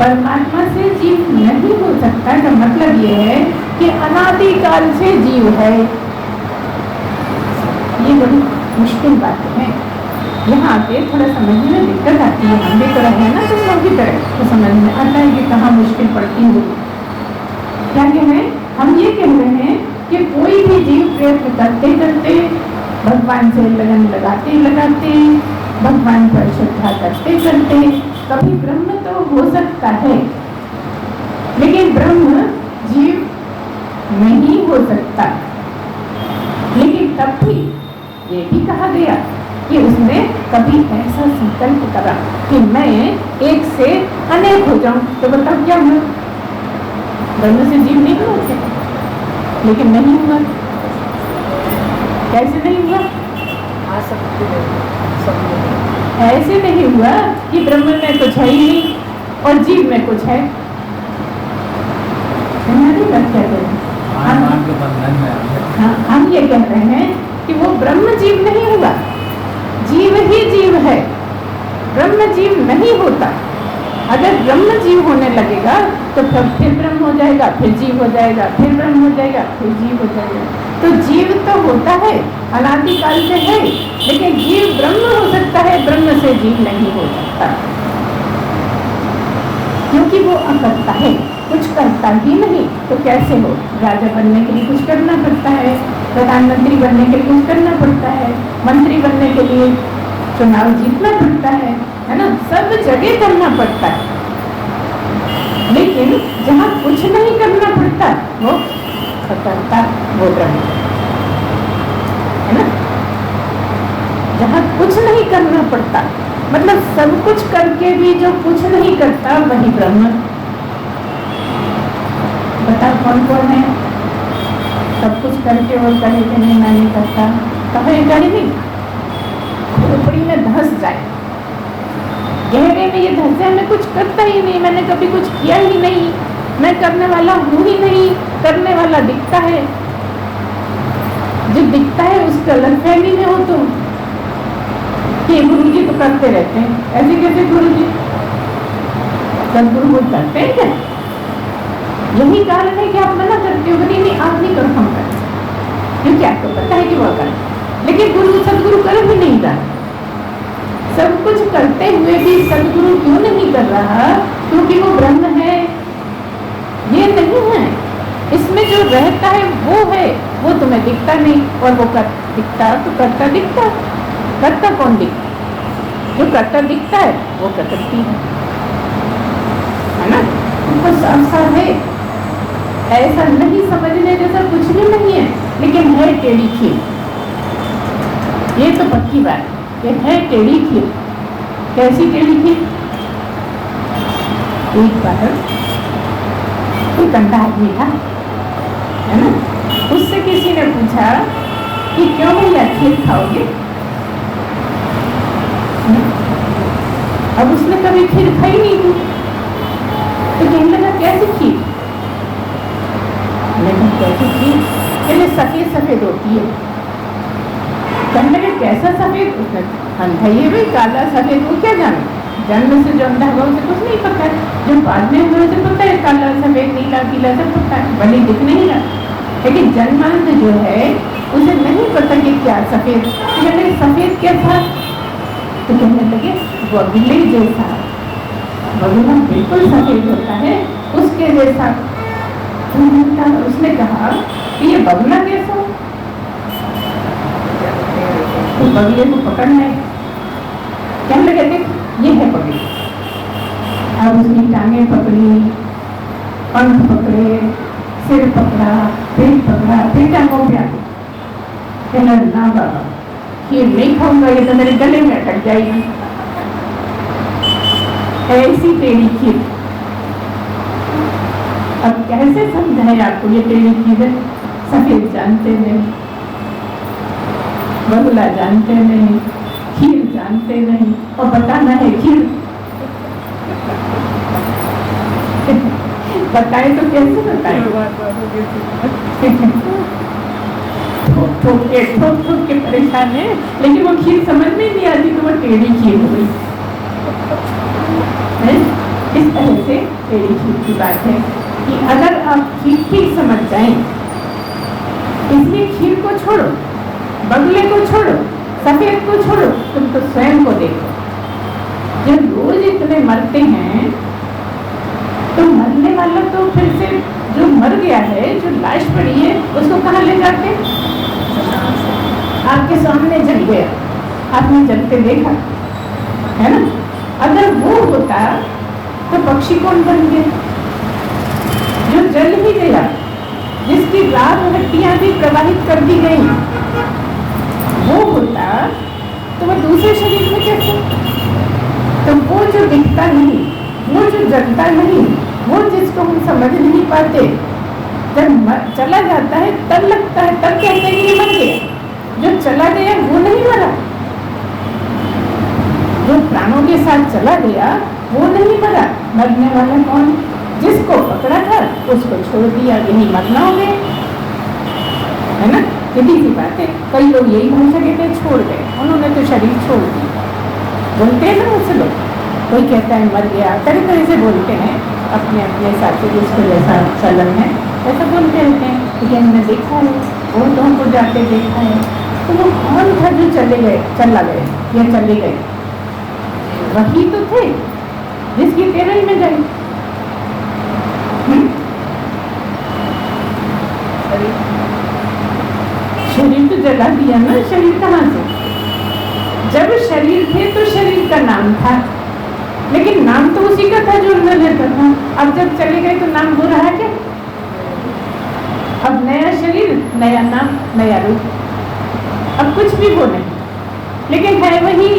परमात्मा से जीव नहीं हो सकता का मतलब ये है कि अनादि काल से जीव है। ये बड़ी मुश्किल बात है। यहाँ आके थोड़ा समझने में दिक्कत आती है। हम भी तो रहे हैं ना तुम लोग की तरह, तो समझ में आता है कि कहाँ मुश्किल पड़ती होगी। क्या कह रहे हैं? हम ये कह रहे हैं कि कोई भी जीव प्रयत्न करते करते, भगवान से लगन लगाते लगाते, भगवान पर श्रद्धा करते करते कभी ब्रह्म तो हो सकता है, लेकिन ब्रह्म जीव नहीं हो सकता। लेकिन तब भी ये भी कहा गया कि उसने कभी ऐसा संकल्प करा कि मैं एक से अनेक हो जाऊं। तो बताओ क्या हुआ? ब्रह्म से जीव नहीं होते, लेकिन नहीं हुआ। कैसे नहीं हुआ? ऐसे नहीं हुआ कि ब्रह्म में कुछ है ही नहीं और जीव में कुछ है। हम ये कह रहे हैं कि वो ब्रह्म जीव नहीं हुआ, जीव ही जीव है, ब्रह्म जीव नहीं होता। अगर ब्रह्म जीव होने लगेगा तो फिर ब्रह्म हो जाएगा, फिर जीव हो जाएगा, फिर ब्रह्म हो जाएगा, फिर जीव हो जाएगा। तो जीव तो होता है, अनादि काल से है, लेकिन जीव ब्रह्म हो सकता है, ब्रह्म से जीव नहीं हो सकता, क्योंकि वो अकर्ता है, कुछ करता ही नहीं। तो कैसे हो? राजा बनने के लिए कुछ करना पड़ता है, प्रधानमंत्री बनने के लिए कुछ करना पड़ता है, मंत्री बनने के लिए चुनाव जीतना पड़ता है ना, सब जगह करना पड़ता है। लेकिन जहाँ कुछ नहीं करना पड़ता वो अकर्ता, वो ब्रह्म है ना। जहाँ कुछ नहीं करना पड़ता मतलब सब कुछ करके भी जो कुछ नहीं करता वही ब्रह्म। बताओ कौन कौन है? सब कुछ करके और कहे कि नहीं मैं नहीं करता, कहे नहीं, खोपड़ी में धंस जाए, गहरे में ये धंस जाए, मैं कुछ करता ही नहीं, मैंने कभी कुछ किया ही नहीं, मैं करने वाला हूँ ही नहीं। करने वाला दिखता है, जो दिखता है उसका गलतफहमी में हो तुम कि गुरु जी तो करते रहते हैं। ऐसे कैसे गुरु जी? सदगुरु वो करते हैं क्या? यही कारण है कि आप मना करते हो, नहीं आप नहीं करो, हम करते, क्योंकि आपको पता है कि वो कर। लेकिन गुरु सदगुरु कर भी नहीं रहा। सब कुछ करते हुए भी सदगुरु क्यों नहीं कर रहा? क्योंकि वो ब्रह्म है, ये नहीं है। इसमें जो रहता है वो है, वो तुम्हें दिखता नहीं, और वो दिखता तो करता दिखता। करता कौन दिखता? जो करता दिखता है वो प्रकृति है ना, उनको साफ साफ है। ऐसा नहीं समझने जैसा कुछ भी नहीं है, लेकिन है टेढ़ी खीर। ये तो पक्की बात है, है टेढ़ी खीर। कैसी टेढ़ी खीर? एक बार कोई गंदा आदमी था, है ना, उससे किसी ने पूछा कि क्यों भैया खीर खाओगे? अब उसने कभी खीर खाई नहीं थी, तो कहने लगा कैसी खीर? लेकिन कैसी खीर? कहने सफेद सफेद होती है। कहने लगे कैसा सफेद? उसने अंधा ये भाई काला सफेद वो क्या जाने, जन्म से जो अंधा हुआ उसे कुछ नहीं पता है, जो बाद में हुआ उसे पता है काला सफेद नीला पीला सब पता है, भले दिख नहीं रहा। लेकिन जन्मांध जो है उसे नहीं पता कि क्या सफेद, कहने सफेद क्या था, तो कहने लगे बगुले जैसा। बगुला बिल्कुल सफेद होता है, उसके जैसा। तो उसने कहा कि ये बगुला कैसा, तो बगुले को पकड़ना है। कहने लगे देख ये है बगुला। अब उसकी टांगें पकड़ी, पंख पकड़े, सिर पकड़ा, पेट पकड़ा, फिर टांगों पे आ गई। कहना ना बाबा खीर नहीं खाऊंगा, ये तो मेरे गले में अटक जाएगी। ऐसी टेढ़ी खीर। अब कैसे समझाए आपको ये टेढ़ी खीर है? सफेद जानते नहीं, बगुला जानते नहीं, खीर जानते नहीं, और बताना है खीर। बताए तो कैसे बताए? ठोक के परेशान है, लेकिन वो खीर समझ में नहीं आती तो वो टेढ़ी खीर हो गई। इस तरह से टेढ़ी खीर की बात है कि अगर आप खीर ठीक समझ जाएं, इसलिए खीर को छोड़ो, बगुले को छोड़ो, सफेद को छोड़ो, तुम तो स्वयं को देखो। जब रोज इतने मरते हैं तो मरने वाला तो फिर से जो मर गया है, जो लाश पड़ी है, उसको कहाँ ले जाते? आपके सामने जल गया, आपने जलते देखा है ना। अगर वो होता तो पक्षी कौन बन गया? जो जल ही गया, जिसकी लाभ हड्डियां भी प्रवाहित कर दी गई, वो होता तो वह दूसरे शरीर में कैसे? तो वो जो दिखता नहीं, वो जो जलता नहीं, वो जिसको हम समझ नहीं पाते, जब चला जाता है तब लगता है, तब कहते हैं कि मर गया। जो चला गया वो नहीं मरा, जो प्राणों के साथ चला गया वो नहीं मरा। मरने वाला कौन? जिसको पकड़ा था उसको छोड़ दिया, यही मरना हो गया, है ना। सीधी सी बात है। कई लोग यही भाषा कहते हैं छोड़ गए, उन्होंने तो शरीर छोड़ दिया, बोलते हैं ना मुझसे लोग। कोई कहता है मर गया, तरह तरह से बोलते हैं, अपने अपने साथी जिसको जैसा चलन है ऐसा बोलते रहते हैं। लेकिन हमने देखा है, और तो हमको जाते देखा है, तो वो कौन था जो चले गए, चला गए या चले गए? वही तो थे जिसकी टेबल में गए। शरीर तो जला दिया ना। शरीर कहाँ से? जब शरीर थे तो शरीर का नाम था, लेकिन नाम तो उसी का था जो न लेता था। अब जब चले गए तो नाम वो रहा क्या? अब नया शरीर, नया नाम, नया रूप, अब कुछ भी वो नहीं, लेकिन है वही।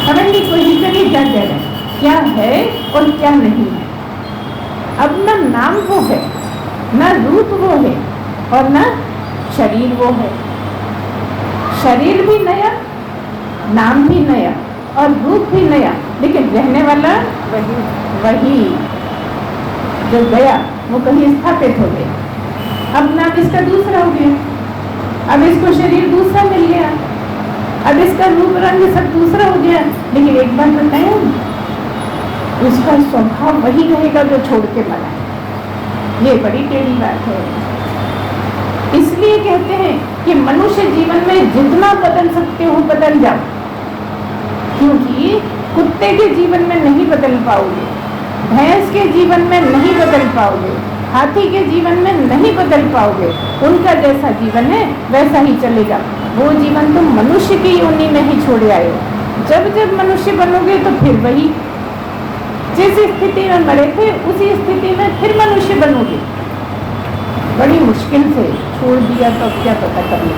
समझने की कोशिश करिए क्या कह रहे हैं, क्या है और क्या नहीं है। अब न नाम वो है, न रूप वो है, और न शरीर वो है। शरीर भी नया, नाम भी नया और रूप भी नया, लेकिन रहने वाला वही जो गया वो कहीं स्थापित हो गया। अब नाम इसका दूसरा हो गया, अब इसको शरीर दूसरा मिल गया, अब इसका रूप रंग सब दूसरा हो गया। लेकिन एक बात बताएं, उसका स्वभाव वही रहेगा जो छोड़ के मरा। ये बड़ी टेढ़ी बात है। इसलिए कहते हैं कि मनुष्य जीवन में जितना बदल सकते हो बदल जाओ, क्योंकि कुत्ते के जीवन में नहीं बदल पाओगे, भैंस के जीवन में नहीं बदल पाओगे, हाथी के जीवन में नहीं बदल पाओगे। उनका जैसा जीवन है वैसा ही चलेगा। वो जीवन तुम मनुष्य की योनि में ही छोड़ आए हो। जब जब मनुष्य बनोगे तो फिर वही जिस स्थिति में मरे थे उसी स्थिति में फिर मनुष्य बनोगे। बड़ी मुश्किल से छोड़ दिया तो क्या पता कभी।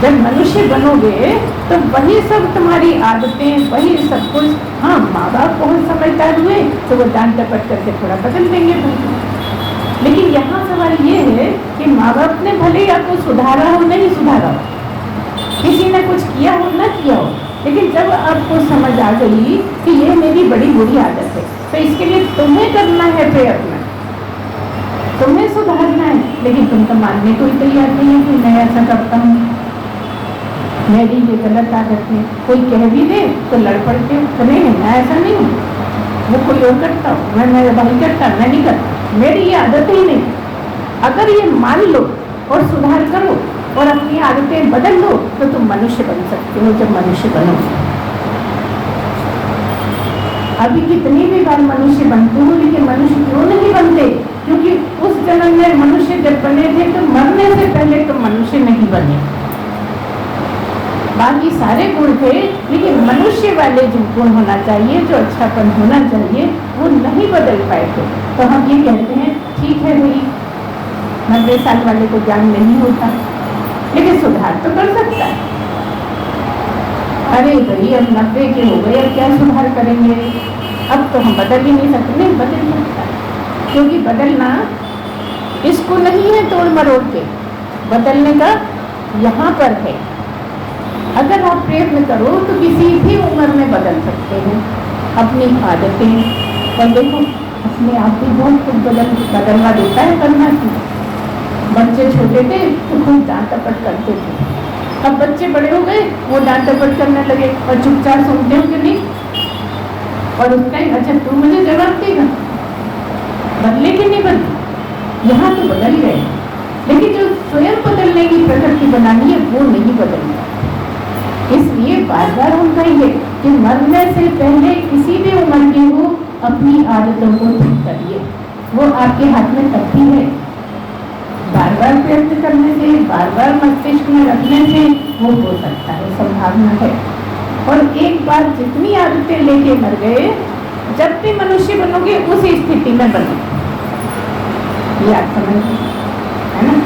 जब मनुष्य बनोगे तो वही सब तुम्हारी आदतें, वही सब कुछ। हाँ, माँ बाप बहुत समझदार हुए तो वो डांट डपट करके थोड़ा बदल देंगे तुमको। लेकिन यहाँ सवाल ये है कि माँ बाप ने भले ही आपको सुधारा हो, नहीं सुधारा हो, किसी ने कुछ किया हो ना किया हो, लेकिन जब आपको समझ आ गई कि ये मेरी बड़ी बुरी आदत है, तो इसके लिए तुम्हें करना है प्रयत्न, तुम्हें सुधारना है। लेकिन तुम तो मानने को ही तैयार नहीं है कि मैं ऐसा करता हूँ, मेरी ये गलत आदत है। कोई कह भी दे तो लड़ पड़ते हो, तो नहीं मैं ऐसा नहीं हूँ, वो कोई और करता हूँ, मैं भाई करता, मैं नहीं करता, मेरी ये आदत ही नहीं। अगर ये मान लो और सुधार करो और अपनी आदतें बदल लो तो तुम मनुष्य बन सकते हो जब मनुष्य बनो। अभी कितनी भी बार मनुष्य बनते हो, लेकिन मनुष्य क्यों नहीं बनते? क्योंकि उस जन्म में मनुष्य जब बने थे तो मरने से पहले तो मनुष्य नहीं बने। बाकी सारे गुण थे, लेकिन मनुष्य वाले जो गुण होना चाहिए, जो अच्छापन होना चाहिए, वो नहीं बदल पाए थे। तो हम ये कहते हैं ठीक है भाई, 90 साल वाले को ज्ञान नहीं होता, लेकिन सुधार तो कर सकता है। अरे भाई अब 90 के हो गए, अब क्या सुधार करेंगे? अब तो हम बदल ही नहीं सकते। नहीं बदल सकता, क्योंकि बदलना इसको नहीं है तोड़ मरोड़ के, बदलने का यहाँ पर है। अगर आप प्रयत्न करो तो किसी भी उम्र में बदल सकते हैं अपनी आदतें। और देखो अपने आप भी बहुत कुछ बदलवा देता है करना की। बच्चे छोटे थे तो खूब डांट टपट करते थे, अब बच्चे बड़े हो गए, वो डांट टपट करने लगे और चुपचाप सुनते हो कि नहीं। और उस टाइम अच्छा तू मुझे जवाब देगा, बदले कि नहीं बदले? यहाँ तो बदल गए, लेकिन जो स्वयं बदलने की प्रकृति बनानी है वो नहीं बदलनी। इसलिए बार बार हम कहेंगे कि मरने से पहले किसी भी उम्र के हो अपनी आदतों को ठीक करिए। वो आपके हाथ में तब भी है। बार बार प्रयत्न करने से, बार बार मस्तिष्क में रखने से वो हो सकता है, संभावना है। और एक बार जितनी आदतें लेके मर गए, जब भी मनुष्य बनोगे उसी स्थिति में बनो, ये आप समझ है ना।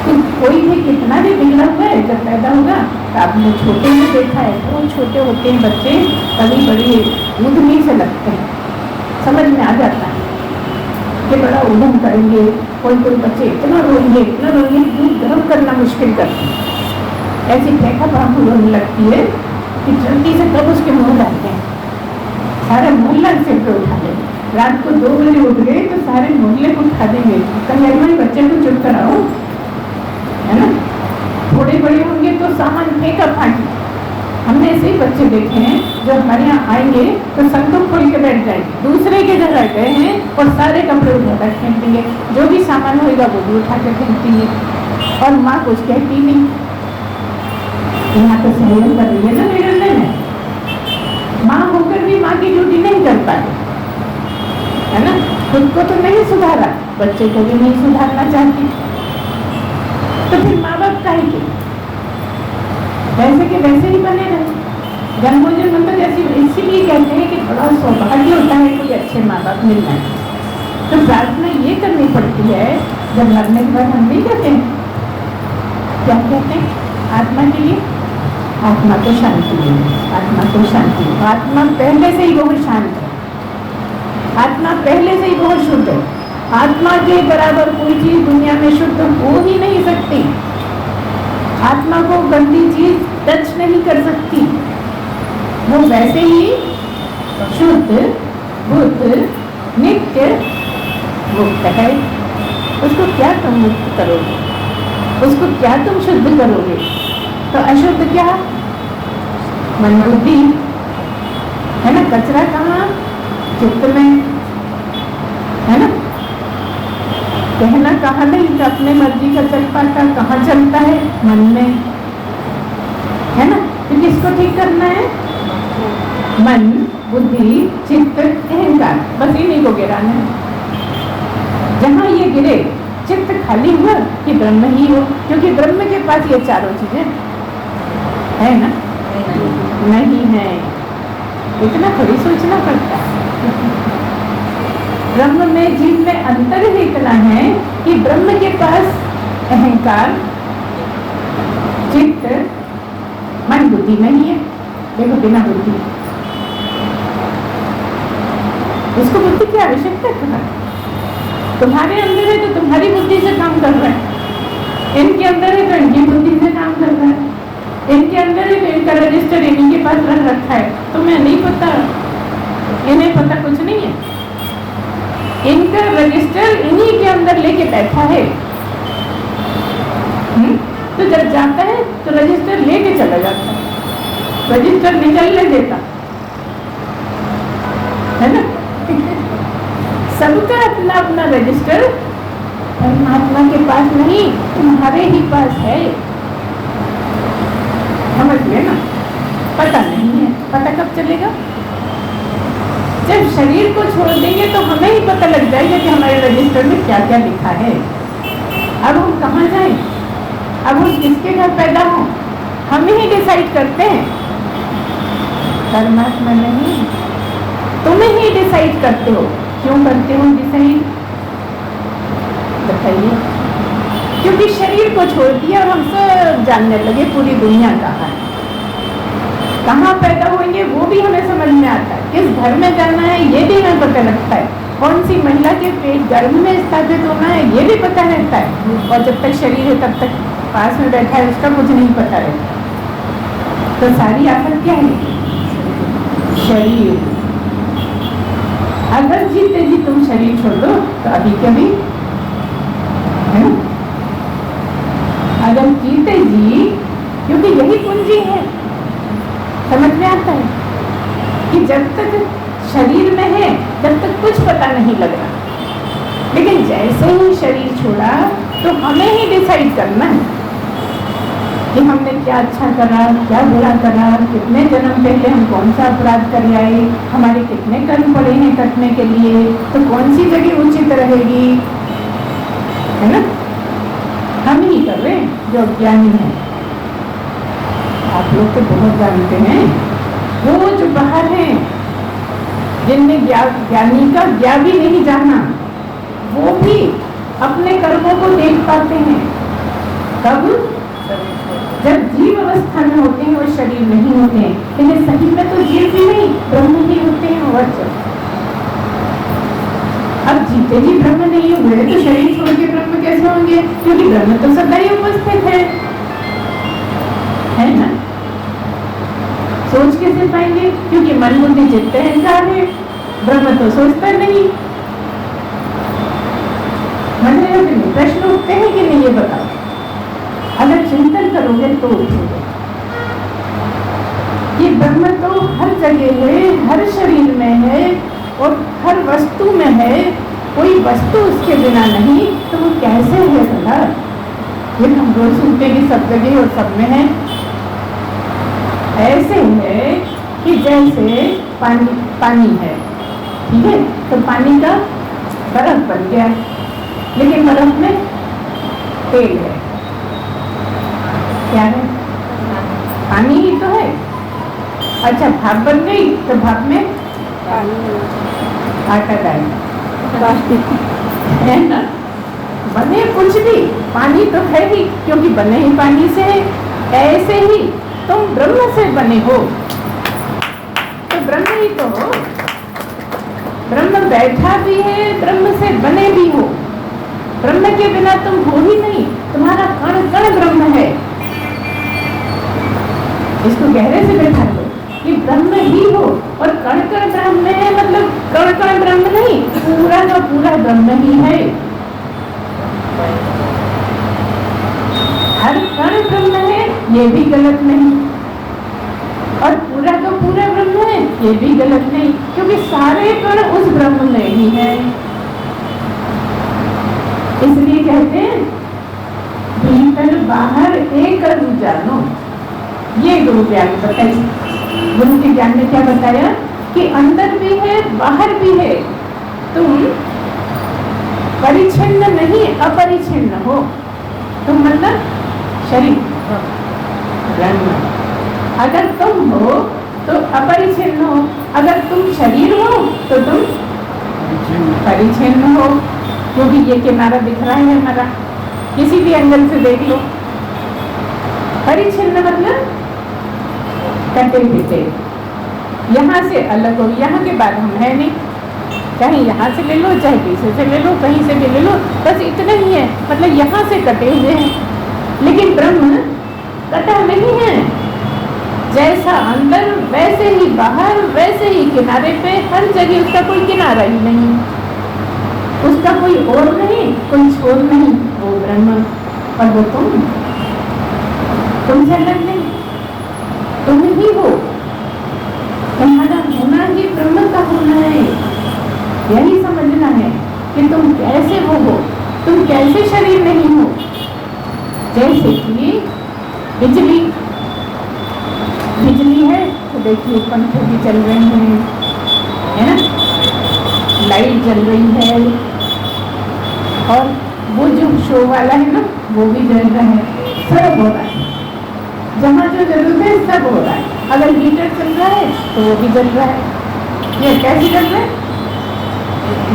तो कोई भी कितना भी बिगड़ा हुआ है जब पैदा होगा, तो आपने छोटे में देखा है, बहुत छोटे होते हैं बच्चे, कभी बड़ी ऊधमी से लगते हैं, समझ में आ जाता है कि बड़ा उधम करेंगे। कोई बच्चे इतना रोएंगे दूध गर्म करना मुश्किल करते हैं, ऐसी फेंका बाबू रोने लगती है कि जल्दी से कब उसके मुँह डालते हैं, सारे मोहल्ला सिर पे उठा लेंगे। रात को 2 बजे उठ गए तो सारे मोहल्ले को उठा देंगे, कहीं हमारे बच्चे को चुप कराओ, है ना। थोड़े बड़े होंगे तो सामान फेंका फाटी। हमने ऐसे ही बच्चे देखे हैं जो हमारे यहाँ आएंगे तो संदूक खोल के बैठ जाएंगे, दूसरे के घर गए हैं और सारे कपड़े उठाकर फेंक देंगे, जो भी सामान होगा वो भी उठा कर फेंक देंगे, और माँ कुछ कहती नहीं। यहाँ तो सहयोग कर रही है ना बिगड़ने में, माँ होकर भी माँ की ड्यूटी नहीं कर पाती, है ना। खुद को तो नहीं सुधारा, बच्चे को भी नहीं सुधारना चाहती, तो फिर माँ बाप काहे के? वैसे के वैसे ही बने रहे। जन्मोजन्म मतलब जैसे, इसीलिए कहते हैं कि बड़ा सौभाग्य होता है कोई अच्छे माँ बाप मिलना है। तो प्रार्थना ये करनी पड़ती है, जब मरने के बाद हम नहीं कहते हैं, क्या कहते हैं? आत्मा के लिए, आत्मा को शांति मिले, आत्मा को शांति। आत्मा पहले से ही बहुत शांत है, आत्मा पहले से ही बहुत शुद्ध है। आत्मा के बराबर कोई चीज दुनिया में शुद्ध हो ही नहीं सकती। आत्मा को गंदी चीज टच नहीं कर सकती, वो वैसे ही शुद्ध बुद्ध नित्य मुक्त है। उसको क्या तुम मुक्त करोगे, उसको क्या तुम शुद्ध करोगे? तो अशुद्ध क्या? मन बुद्धि, है ना। कचरा कहाँ? चित्त में, है ना। कहना कहाँ नहीं तो अपने मर्जी का चल पाता, कहाँ चलता है? मन में, है ना। तो किसको ठीक करना है? मन बुद्धि चित्त अहंकार, बस इन्हीं को गिराना है। जहाँ ये गिरे, चित्त खाली हुआ कि ब्रह्म ही हो, क्योंकि ब्रह्म के पास ये चारों चीजें है ना, नहीं है। इतना थोड़ी सोचना पड़ता है। ब्रह्म में जीव में अंतर ही इतना है कि ब्रह्म के पास अहंकार चित्त मन बुद्धि नहीं है। देखो बिना बुद्धि, उसको बुद्धि की आवश्यकता है? तुम्हारे अंदर है तो तुम्हारी बुद्धि से काम कर रहा है, इनके अंदर है तो इनकी बुद्धि से काम कर रहा है, इनके अंदर है तो इनका रजिस्टर इन्हीं के पास रख रखा है। तुम्हें नहीं पता, इन्हें पता कुछ नहीं है, इनका रजिस्टर इन्हीं के अंदर लेके बैठा है। तो जब जाता है तो रजिस्टर लेके चला जाता है, रजिस्टर निकलने देता, है ना। सबका अपना अपना रजिस्टर परमात्मा के पास नहीं, तुम्हारे ही पास है। समझ गए ना? पता नहीं है। पता कब चलेगा? जब शरीर को छोड़ देंगे तो हमें ही पता लग जाएगा कि हमारे रजिस्टर में क्या क्या लिखा है। अब हम कहाँ जाएं? अब हम किसके घर पैदा हों? हम ही डिसाइड करते हैं, परमात्मा नहीं। तुम ही डिसाइड करते हो। क्यों करते हो डिसाइड? बताइए। क्योंकि शरीर को छोड़ दिया और हम सब जानने लगे पूरी दुनिया कहाँ है, कहाँ पैदा होंगे वो भी हमें समझ में आता है, किस घर में जाना है ये भी हमें पता लगता है, कौन सी महिला के पेट गर्भ में स्थापित होना है ये भी पता रहता है। और जब तक शरीर है तब तक पास में बैठा है उसका कुछ नहीं पता रहता। तो सारी आफत क्या है? शरीर। अगर जीते जी तुम शरीर छोड़ दो तो अभी कभी है ना? अगर जीते जी, क्योंकि यही पूंजी है, समझ में आता है कि जब तक शरीर में है जब तक कुछ पता नहीं लग रहा, लेकिन जैसे ही शरीर छोड़ा तो हमें ही डिसाइड करना है कि हमने क्या अच्छा करा, क्या बुरा करा, कितने जन्म पहले हम कौन सा अपराध कर आए, हमारे कितने कर्म पड़े हैं कटने के लिए, तो कौन सी जगह उचित रहेगी, है ना? हम ही कर रहे हैं जो अज्ञानी है। आप लोग तो बहुत जानते हैं, वो जो बाहर हैं जिनने ज्ञानी का ज्ञान भी नहीं जाना, वो भी अपने कर्मों को देख पाते हैं। कब? जब जीव अवस्था में होते हैं और शरीर नहीं होते हैं। लेकिन सही में तो जीव भी नहीं, ब्रह्म ही होते हैं। और अब जीते जी ब्रह्म नहीं हुए तो शरीर छोड़ के ब्रह्म कैसे होंगे? क्योंकि ब्रह्म तो सदा ही उपस्थित है ना? सोच कैसे पाएंगे? क्योंकि मन बुद्धि चित्त अहंकार है, ब्रह्म तो सोचता नहीं। मन में प्रश्न उठते हैं कि नहीं ये बताओ। अगर चिंतन करोगे तो उठोगे। ये ब्रह्म तो हर जगह है, हर शरीर में है और हर वस्तु में है। कोई वस्तु उसके बिना नहीं, तो वो कैसे है भला? ये हम रोज सुनते हैं सब जगह और सब में है। ऐसे है कि जैसे पानी है, ठीक है, तो पानी का बर्फ बन गया, लेकिन बर्फ में तेल है। क्या है? पानी ही तो है। अच्छा, भाप बन गई तो भाप में आटा डाल है ना? बने कुछ भी, पानी तो है ही, क्योंकि बने ही पानी से है। ऐसे ही तुम ब्रह्म से बने हो, तो ब्रह्म ही तो हो। ब्रह्म बैठा भी है, ब्रह्म से बने भी हो। ब्रह्म के बिना तुम हो ही नहीं। तुम्हारा कण कण ब्रह्म है। इसको गहरे से बैठा लो कि ब्रह्म ही हो और कण कण ब्रह्म है। मतलब कण कण ब्रह्म नहीं, पूरा का पूरा ब्रह्म ही है। हर कण ब्रह्म है, ये भी गलत नहीं, और पूरा का पूरा ब्रह्म है, ये भी गलत नहीं, क्योंकि सारे कण उस ब्रह्म में ही है। इसलिए कहते हैं भीतर बाहर एक रूप जानो। ये गुरु ज्ञान बताइए। गुरु के ज्ञान में क्या बताया कि अंदर भी है बाहर भी है। तुम परिच्छिन्न नहीं अपरिच्छिन्न हो। तुम मतलब शरीर ब्रह्म। अगर तुम हो तो अपरिच्छिन्न हो, अगर तुम शरीर हो तो तुम परिच्छिन्न हो। क्योंकि ये किनारा दिख रहा है हमारा, किसी भी एंगल से देख लो। परिच्छिन्न मतलब कटे पिटे, यहाँ से अलग हो, यहाँ के बाद हम है नहीं। चाहे यहाँ से ले लो, चाहे पीछे से ले लो, कहीं से भी ले लो, बस इतना ही है। मतलब यहाँ से कटे हुए हैं, लेकिन ब्रह्म कटा नहीं है। जैसा अंदर वैसे ही बाहर, वैसे ही किनारे पे, हर जगह उसका कोई किनारा ही नहीं, उसका कोई ओर नहीं, कोई छोर नहीं। वो ब्रह्म और वो तुमसे अलग नहीं, तुम ही हो। तुम्हारा होना ही ब्रह्म का होना है। यही समझना है कि तुम कैसे वो हो, तुम कैसे ऐसे शरीर नहीं हो जैसे कि बिजली है तो देखिए पंखे भी चल रहे हैं, है ना, लाइट जल रही है, और वो जो शो वाला है ना वो भी जल रहा है, सब हो रहा है, जहाँ जो जरूरत है सब हो रहा है। अगर हीटर चल रहा है तो वो भी जल रहा है। ये कैसे जल रहा है?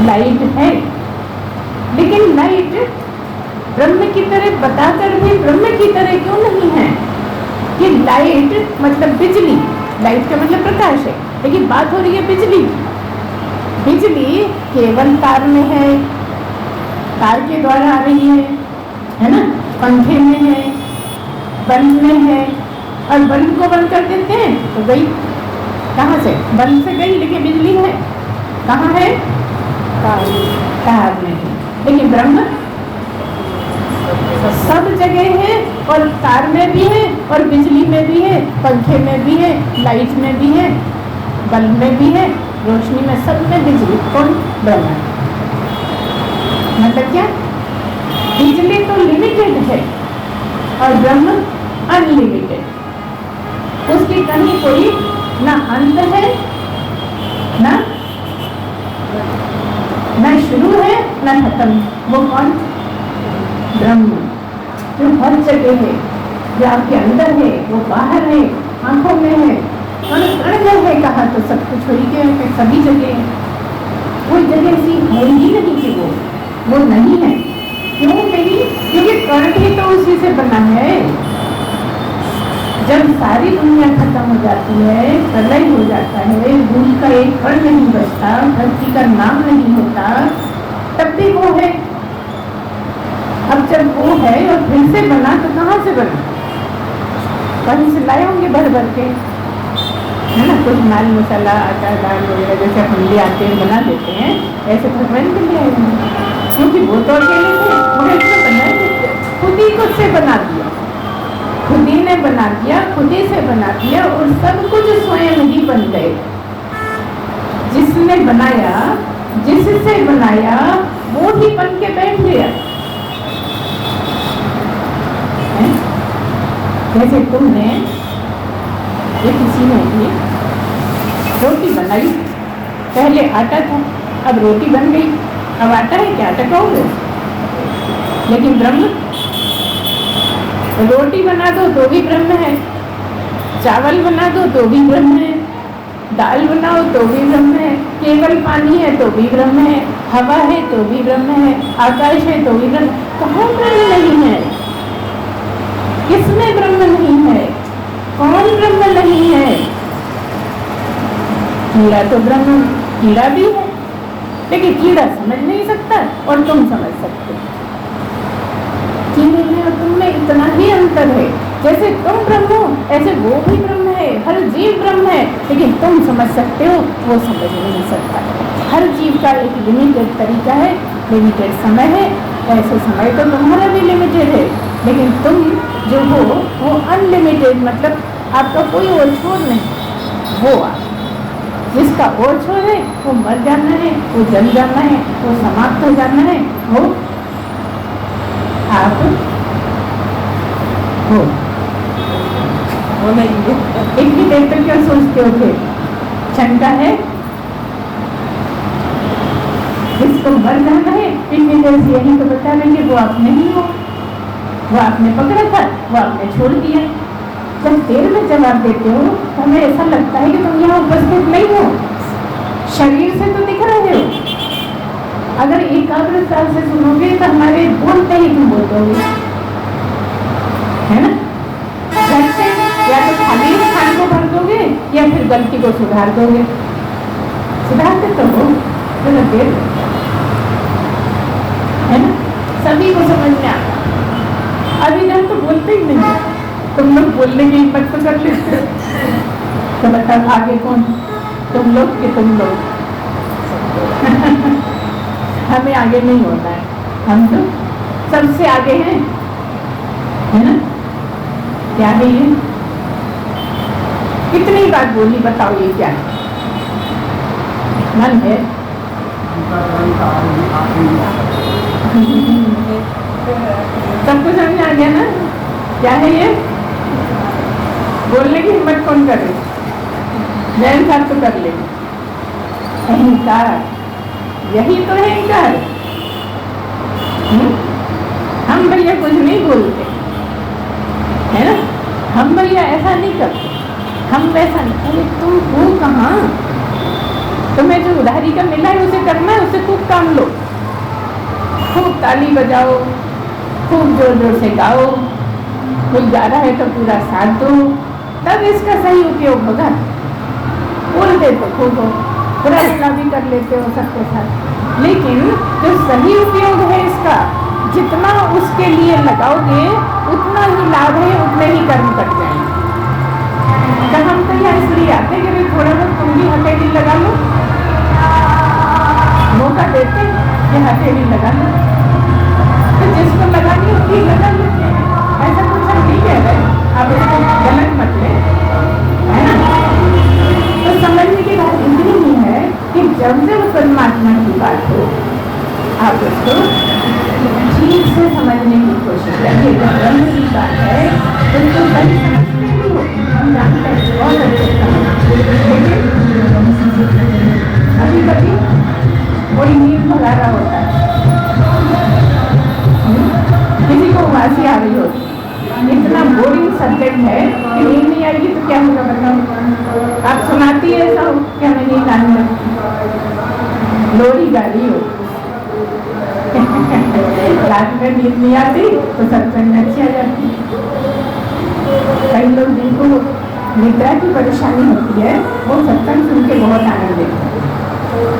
लाइट है, लेकिन लाइट ब्रह्म की तरह बताकर भी ब्रह्म की तरह क्यों नहीं है? कि लाइट मतलब बिजली, लाइट का मतलब प्रकाश है, लेकिन बात हो रही है बिजली की। बिजली केवल तार में है, तार के द्वारा आ रही है ना, पंखे में है, बल्ब में है, और बल्ब को बंद कर देते हैं तो गई, कहाँ से? बल्ब से गई, लेकिन बिजली है कहाँ है? तार में है। लेकिन ब्रह्म सब जगह है, और तार में भी है, और बिजली में भी है, पंखे में भी है, लाइट में भी है, बल्ब में भी है, रोशनी में, सब में बिजली। कौन? ब्रह्म। मतलब क्या? बिजली तो लिमिटेड है और ब्रह्म अनलिमिटेड। उसकी कहीं कोई ना अंत है, ना शुरू है, ना खत्म। वो कौन? ब्रह्म, जो हर जगह है, जो आपके अंदर है, वो बाहर है, आंखों में है, कण है, कहा तो सब कुछ हो ही गया है, सभी जगह है। कोई जगह ऐसी है ही नहीं कि वो नहीं है। क्यों नहीं? क्योंकि कण भी तो उसी से बना है। जब सारी दुनिया खत्म हो जाती है, प्रलय हो जाता है, धूल का एक कण नहीं बचता, धरती का नाम नहीं होता, तब भी वो है। अब जब वो है और फिर से बना तो कहाँ से बना? कहीं से लाए होंगे भर भर के, है ना, कुछ माल मसाला, आटा, दाल वगैरह जैसे हम ले आते हैं, बना देते हैं, ऐसे भगवान के लिए आए होंगे, क्योंकि वो तो अकेले थे, वो इसमें बनाए, खुद ही खुद से बना दिया, खुद ही ने बना दिया, खुद ही से बना दिया, और सब कुछ स्वयं ही बन गए। जिसने बनाया, जिससे बनाया, वो ही बन के बैठ गया। जैसे तुमने, ये किसी ने भी रोटी बनाई, पहले आटा था, अब रोटी बन गई, अब आटा है क्या? आटा कहोगे? लेकिन ब्रह्म, रोटी बना दो तो भी ब्रह्म है, चावल बना दो तो भी ब्रह्म है, दाल बनाओ तो भी ब्रह्म है, केवल पानी है तो भी ब्रह्म है, हवा है तो भी ब्रह्म है, आकाश है तो भी ब्रह्म। कहाँ ब्रह्म नहीं है? किसमें ब्रह्म नहीं है? कौन ब्रह्म नहीं है? कीड़ा तो ब्रह्म, कीड़ा भी है, लेकिन कीड़ा समझ नहीं सकता और तुम समझ सकते। कीड़े में और तुम में इतना ही अंतर है। जैसे तुम ब्रह्म हो, ऐसे वो भी ब्रह्म है, हर जीव ब्रह्म है, लेकिन तुम समझ सकते हो, वो समझ नहीं सकता। हर जीव का एक लिमिटेड तरीका है, लिमिटेड समय है। ऐसे समय तो तुम्हारा भी लिमिटेड है, लेकिन तुम जो हो वो अनलिमिटेड, मतलब आपका कोई और छोर नहीं। वो आप जिसका और छोर है वो मर जाना है, वो जल जाना है, वो समाप्त हो जाना है, वो आप हो। वो नहीं, इतनी देर तक क्या सोचते हो? फिर शंका है, जिसको मर जाना है, इतनी देर से यही तो बता देंगे वो आप नहीं हो, वो आपने पकड़ा था, वो आपने छोड़ दिया। जब देर में जवाब देते हो तो हमें ऐसा लगता है कि तुम यहाँ उपस्थित नहीं हो, शरीर से तो दिख रहे हो। अगर एकाग्रता से सुनोगे तो हमारे बोलते ही तुम बोलोगे, है ना? घर से या तो खाली स्थान को भर दोगे या फिर गलती को सुधार दोगे। सुधारते तो हो, तो देर है ना, सभी को समझ में आता। अभी इधर तो बोलते ही नहीं, तुम लोग बोलने की हिम्मत तो कर लेते। तो बताओ आगे कौन? तुम लोग कि तुम लोग? हमें आगे नहीं होना है, हम तो सबसे आगे हैं, है ना? क्या है ये? कितनी बात बोली, बताओ ये क्या है? मन है सबको समझ आ गया ना क्या है ये? बोलने की हिम्मत कौन करे? जैन साहब तो कर ले। अहंकार, यही तो है अहंकार। हम भैया कुछ नहीं बोलते है ना, हम भैया ऐसा नहीं करते, हम वैसा नहीं। अरे तुम हो कहाँ? तुम्हें जो उधारी का मिला है उसे करना है, उसे खूब काम लो, खूब ताली बजाओ, खूब जोर जोर से गाओ, कोई गा रहा है तो पूरा साथ दो, तब इसका सही उपयोग होगा। बोलते तो खूब हो, बुरा भला भी कर लेते हो सबके साथ, लेकिन जो सही उपयोग है इसका, जितना उसके लिए लगाओगे उतना ही लाभ है, उतने ही कर्म कट जाएंगे। तो हम तो यहाँ इसलिए आते कि थोड़ा बहुत तुम भी हथेली लगा लो, मौका देते कि हथेली लगा लो, तो जिसको लगानी होगी लगा लेते हैं। ऐसा कुछ हम नहीं कह रहे, आप इसको गलत मत ले, है ना। तो समझने की बात इतनी ही है कि जब जब परमात्मा की बात हो आप उसको ठीक से समझने की कोशिश करिए। जब ब्रह्म की बात है तो उसको सही समझते नहीं हो, हम जानते हैं बहुत अच्छे समझते, लेकिन कभी कभी कोई नींद भगा रहा होता है, किसी को उबासी आ रही होती, इतना बोरिंग सब्जेक्ट है कि नींद नहीं आएगी तो क्या होगा बताओ? आप सुनाती है ऐसा क्या? मैं नींद आने लगती, लोरी गा रही हो रात में नींद नहीं आती तो सत्संग में अच्छी आ जाती। कई लोग जिनको निद्रा की परेशानी होती है वो सत्संग सुन के बहुत आनंद लेते हैं।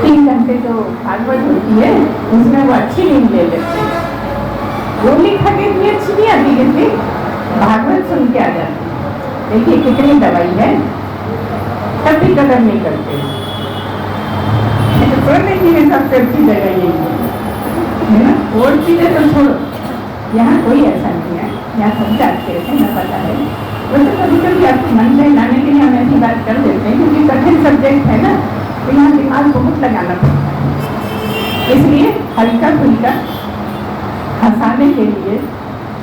3 घंटे जो भागवत होती है उसमें वो अच्छी नींद ले लेते हैं। गोली खा के इतनी अच्छी नहीं आती जैसे भागवत सुन के आ जाती। देखिए कितनी दवाई है, तब भी कदर नहीं करते। सोने की सबसे अच्छी जगह यही है ना, और चीजें तो छोड़ो, यहाँ कोई ऐसा नहीं है, यहाँ सब जाते हैं ना, पता है। वो तो कभी कभी आपको मन में लाने के लिए हम ऐसी बात कर देते हैं क्योंकि कठिन सब्जेक्ट है ना, तो यहाँ दिमाग बहुत लगाना पड़ता है। इसलिए हल्का फुल्का हंसाने के लिए,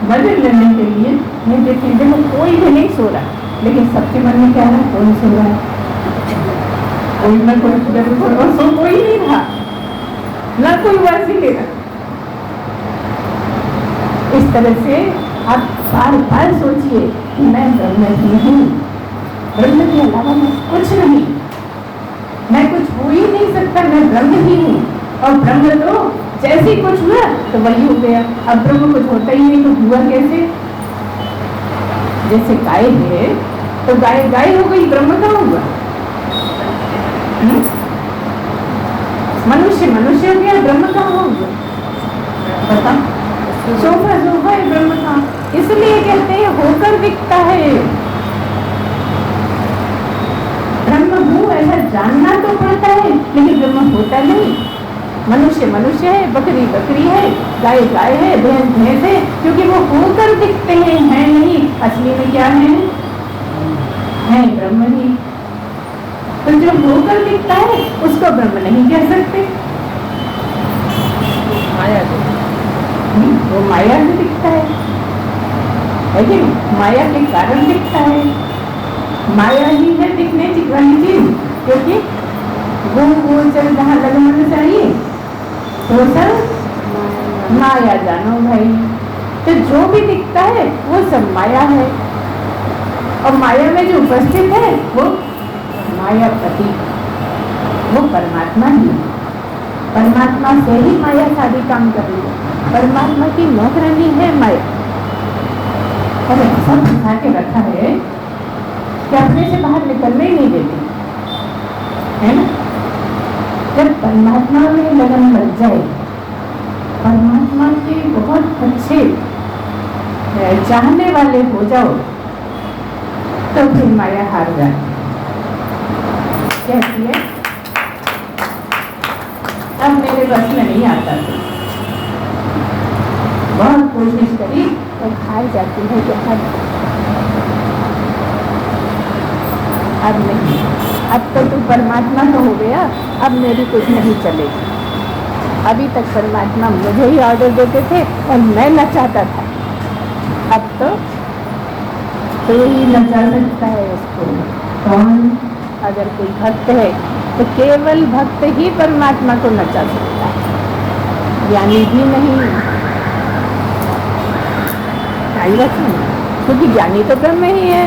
मजे लेने के लिए ये देखिए, देखो कोई भी नहीं सो रहा, लेकिन सबके मन में क्या है? कौन सो रहा है? कोई ना कोई सो कोई नहीं था ना, कोई वासी ले रहा। इस तरह से आप बार बार सोचिए कि मैं ब्रह्म ही हूँ, ब्रह्म के अलावा मैं कुछ नहीं, मैं कुछ हो ही नहीं सकता, मैं ब्रह्म ही हूँ। और ब्रह्म तो जैसे ही कुछ हुआ तो वही हो गया। अब ब्रह्म कुछ होता ही नहीं तो हुआ कैसे? जैसे गाय है तो गाय गाय हो गई, ब्रह्म कहाँ हुआ? मनुष्य मनुष्य हो गया, ब्रह्म कहाँ हो गया? बता, सोफा सोफा है, ब्रह्म कहाँ? इसलिए कहते हैं होकर दिखता है। ब्रह्म हूँ ऐसा जानना तो पड़ता है, लेकिन ब्रह्म होता नहीं। मनुष्य मनुष्य है, बकरी बकरी है, गाय गाय है, भैंस भैंस है, क्योंकि वो होकर दिखते हैं, है नहीं। असली में क्या है? ब्रह्म ही। तो जो होकर दिखता है उसको ब्रह्म नहीं कह सकते, माया वो माया से दिखता है, लेकिन माया के कारण दिखता है। माया ही है दिखने वाली चीज, क्योंकि वो चल जहाँ लगन चाहिए तो सब माया जानो भाई। तो जो भी दिखता है वो सब माया है, और माया में जो उपस्थित है वो माया प्रतीक, वो परमात्मा ही। परमात्मा से ही माया सारी काम कर रही है। परमात्मा की नौकरानी है माया। और ऐसा सिखा के रखा है कि अपने से बाहर निकलने ही नहीं देती, है ना। जब परमात्मा में लगन लग जाए, परमात्मा के बहुत अच्छे चाहने वाले हो जाओ, तो फिर माया हार जाती कहती है अब मेरे बस में नहीं आता था। बहुत कोशिश करी और हार जाती है कि अब नहीं, अब तो तू परमात्मा का हो गया, अब मेरी कुछ नहीं चलेगी। अभी तक परमात्मा मुझे ही ऑर्डर देते थे और मैं नचाता था। अब तो ही नचा सकता है उसको। कौन? अगर कोई भक्त है तो केवल भक्त ही परमात्मा को नचा सकता है, ज्ञानी भी नहीं। क्योंकि ज्ञानी तो ब्रह्म ही है।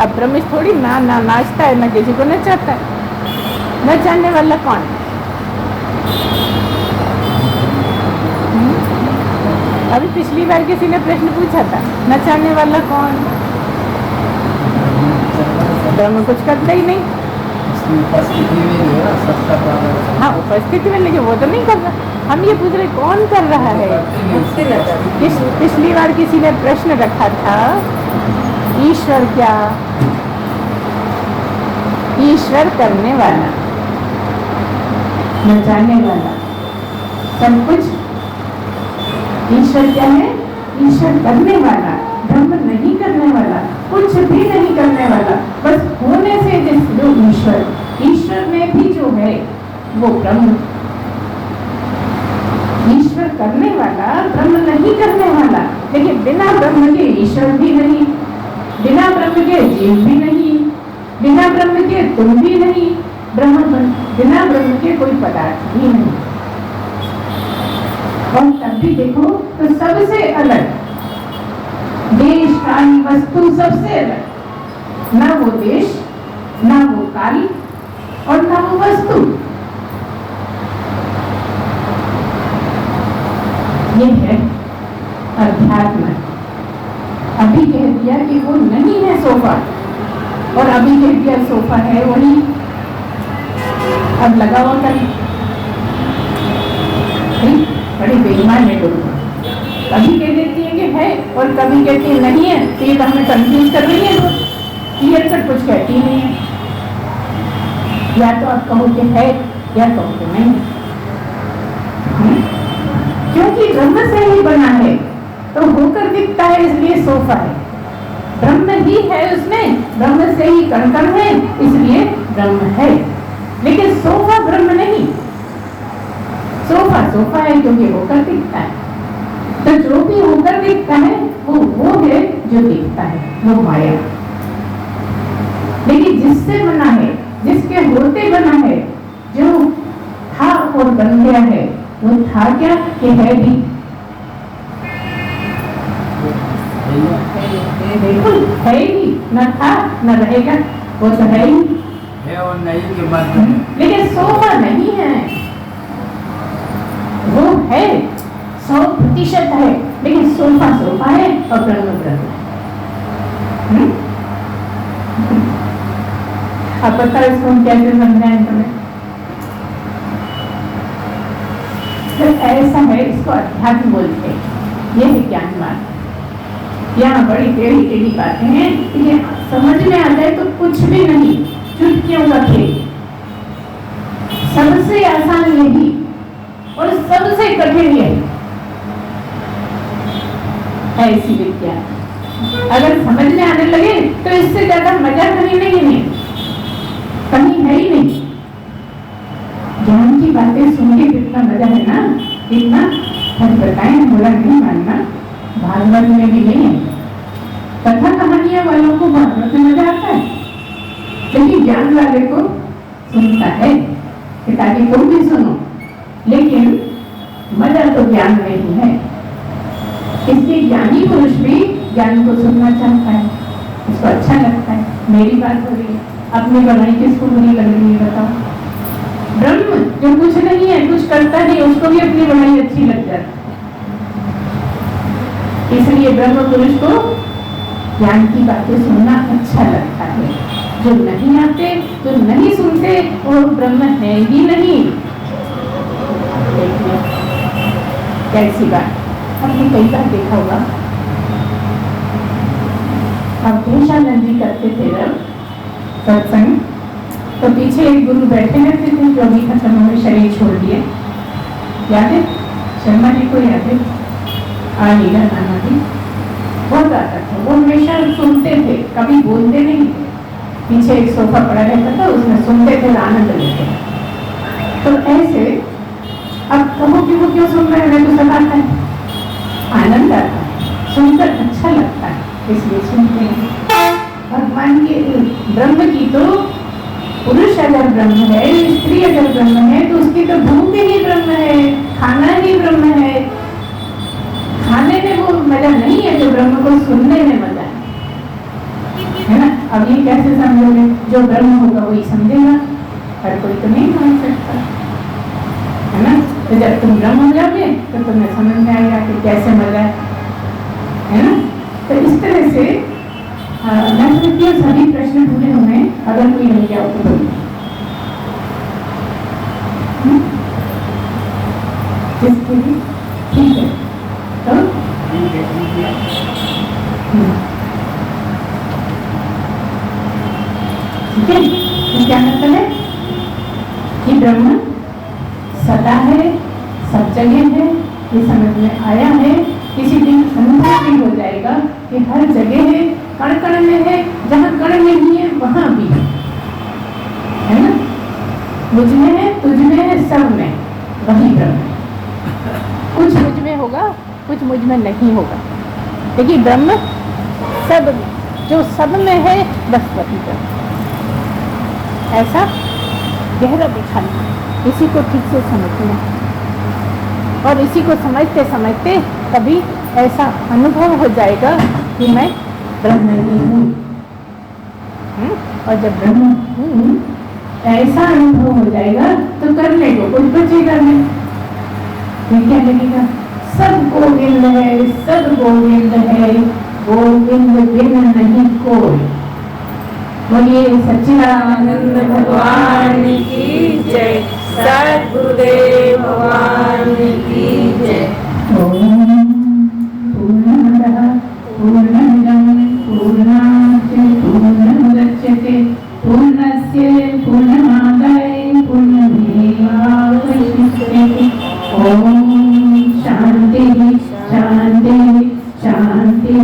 अब ब्रह्म थोड़ी ना नाचता है, ना किसी को नचाता है। नचाने वाला कौन? अभी पिछली बार किसी ने प्रश्न पूछा था, नचाने वाला कौन? ब्रह्म कुछ करता ही नहीं। हाँ, उपस्थिति में, लेकिन वो तो नहीं कर रहा। हम ये पूछ रहे कौन कर रहा है। पिछली बार किसी ने प्रश्न रखा था, ईश्वर क्या? ईश्वर करने वाला, नचाने वाला, सब कुछ। ईश्वर क्या है? ईश्वर करने वाला, ब्रह्म नहीं करने वाला, कुछ भी नहीं करने वाला। बस होने से जो ईश्वर में भी जो है वो ब्रह्म। ईश्वर करने वाला, ब्रह्म नहीं करने वाला। लेकिन बिना ब्रह्म के ईश्वर भी नहीं, बिना ब्रह्म के जीव भी नहीं, बिना ब्रह्म के तुम भी नहीं, बिना ब्रह्म के कोई पदार्थ भी नहीं। और तब भी देखो तो सबसे अलग, देश काल वस्तु सबसे अलग। ना वो देश, ना वो काल और ना वो वस्तु। ये है अध्यात्म। अभी कह दिया कि वो नहीं है सोफा, और अभी कह दिया सोफा है वही। अब लगा हुआ कर बड़ी बेईमान है लोग। कभी कह देती है कि है और कभी कहती है नहीं है। तो ये तो हमें कंफ्यूज कर रही है। क्लियर कट कुछ कहती नहीं है। या तो आप कहो कि है या कहो कि नहीं है। क्योंकि ब्रह्म से ही बना है तो होकर दिखता है, इसलिए सोफा है। ब्रह्म ही है उसमें, ब्रह्म से ही कण कण है, इसलिए ब्रह्म है। लेकिन सोफा ब्रह्म नहीं। सोफा सोफा है क्योंकि होकर दिखता है। तो जो भी होकर दिखता है वो है जो दिखता है, वो माया। लेकिन जिससे बना है, जिसके होते बना है, जो था और बन गया है, वो था क्या कि है भी। बिल्कुल है ही, न था न रहेगा, वो तो है ही है और नहीं के बाद। लेकिन सोफा नहीं है, वो है 100% है। लेकिन सोफा सोफा है और ब्रह्म ब्रह्म है। अब पता है इसको हम कैसे समझाएं तुम्हें? तो ऐसा है, इसको अध्यात्म बोलते हैं। ये है ज्ञान मार्ग। यहाँ बड़ी टेढ़ी टेढ़ी बातें हैं, ये समझ में आ जाए तो कुछ भी नहीं, चुटकियों का खेल। सबसे आसान यही और सबसे कठिन यही ऐसी विद्या। अगर समझ में आने लगे तो इससे ज्यादा मजा कहीं नहीं है, कहीं है ही नहीं। ज्ञान की बातें सुन के कितना मजा है ना, इतना सच बताएं, बोला नहीं मानना। भागवत में भी नहीं है। कथा कहानियां वालों को भागवत में मजा आता है, लेकिन ज्ञान वाले को सुनता है कि ताकि तुम भी सुनो। लेकिन मजा तो ज्ञान में ही है। इसलिए ज्ञानी पुरुष भी ज्ञान को सुनना चाहता है, उसको अच्छा लगता है। मेरी बात हो रही है, अपनी बनाई किसको बुरी लग रही है बताओ? ब्रह्म जो कुछ नहीं है, कुछ करता नहीं, उसको भी अपनी बनाई अच्छी लग जाती है। इसलिए ब्रह्म पुरुष को ज्ञान की बातें सुनना अच्छा लगता है। जो नहीं आते, जो नहीं सुनते, वो ब्रह्म है ही नहीं। कैसी बात, हमने कई बार देखा होगा। अब भेषानंद जी करते थे जब सत्संग, तो पीछे एक गुरु बैठे रहते थे जो अभी खत्म हुए, शरीर छोड़ दिए। याद है? शर्मा जी को याद है? लीला नाना जी बहुत आता था। वो हमेशा सुनते थे, कभी बोलते नहीं थे। पीछे एक सोफा पड़ा रहता था, उसमें सुनते थे, आनंद लेते थे। तो ऐसे अब कहो कि वो क्यों सुन रहे हैं, हमें तो सब आता है, आनंद आता है, सुनकर अच्छा लगता है, इसलिए सुनते हैं। भगवान के ब्रह्म की तो, पुरुष अगर ब्रह्म है, स्त्री अगर ब्रह्म है, तो उसकी तो भूख ही ब्रह्म है, खाना ही ब्रह्म है। खाने में वो मजा नहीं है जो ब्रह्म को सुनने में मजा है ना। अब ये कैसे समझोगे? जो ब्रह्म होगा वही समझेगा, हर कोई तो नहीं समझ सकता, है ना। तो जब तुम ब्रह्म हो जाओगे तो तुम्हें समझ में आएगा कि कैसे मजा है ना। तो इस तरह से मैं सोचती हूँ सभी प्रश्न पूरे हुए, अगर कोई रह गया हो तो बोलिए। जिसके लिए ठीक है तो ठीक है। तो क्या मतलब है कि ब्रह्म सदा है, सब जगह है, ये समझ में आया है। किसी दिन अनुभव भी हो जाएगा कि हर जगह है, कण कण में है, जहाँ कण नहीं है वहाँ भी है ना। मुझ में है, तुझ में है, सब में वही ब्रह्म है। कुछ मुझ में होगा, कुछ मुझ में नहीं होगा, लेकिन ब्रह्म सब में, जो सब में है बस वही ब्रह्म। ऐसा गहरा दिखाना, इसी को ठीक से समझना, और इसी को समझते समझते कभी ऐसा अनुभव हो जाएगा कि मैं ब्रह्म ही हूँ। और जब ब्रह्म हूँ ऐसा अनुभव हो जाएगा तो करने को कुछ बचेगा नहीं। फिर क्या लगेगा? सब गोविंद है, सब गोविंद है, गोविंद बिन नहीं कोई। बोलिए सच्चिदानंद भगवान की जय, सद्गुरुदेव भगवान की जय। पूर्णमदः पूर्णमिदं पूर्णात् पूर्णमुदच्यते पूर्णस्य पूर्णमादाय पूर्णमेवावशिष्यते। ओम शांति शांति शांति।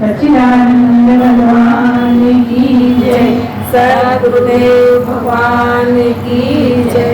सच्चिदानंद भगवान की जय, सद्गुरुदेव भगवान की जय।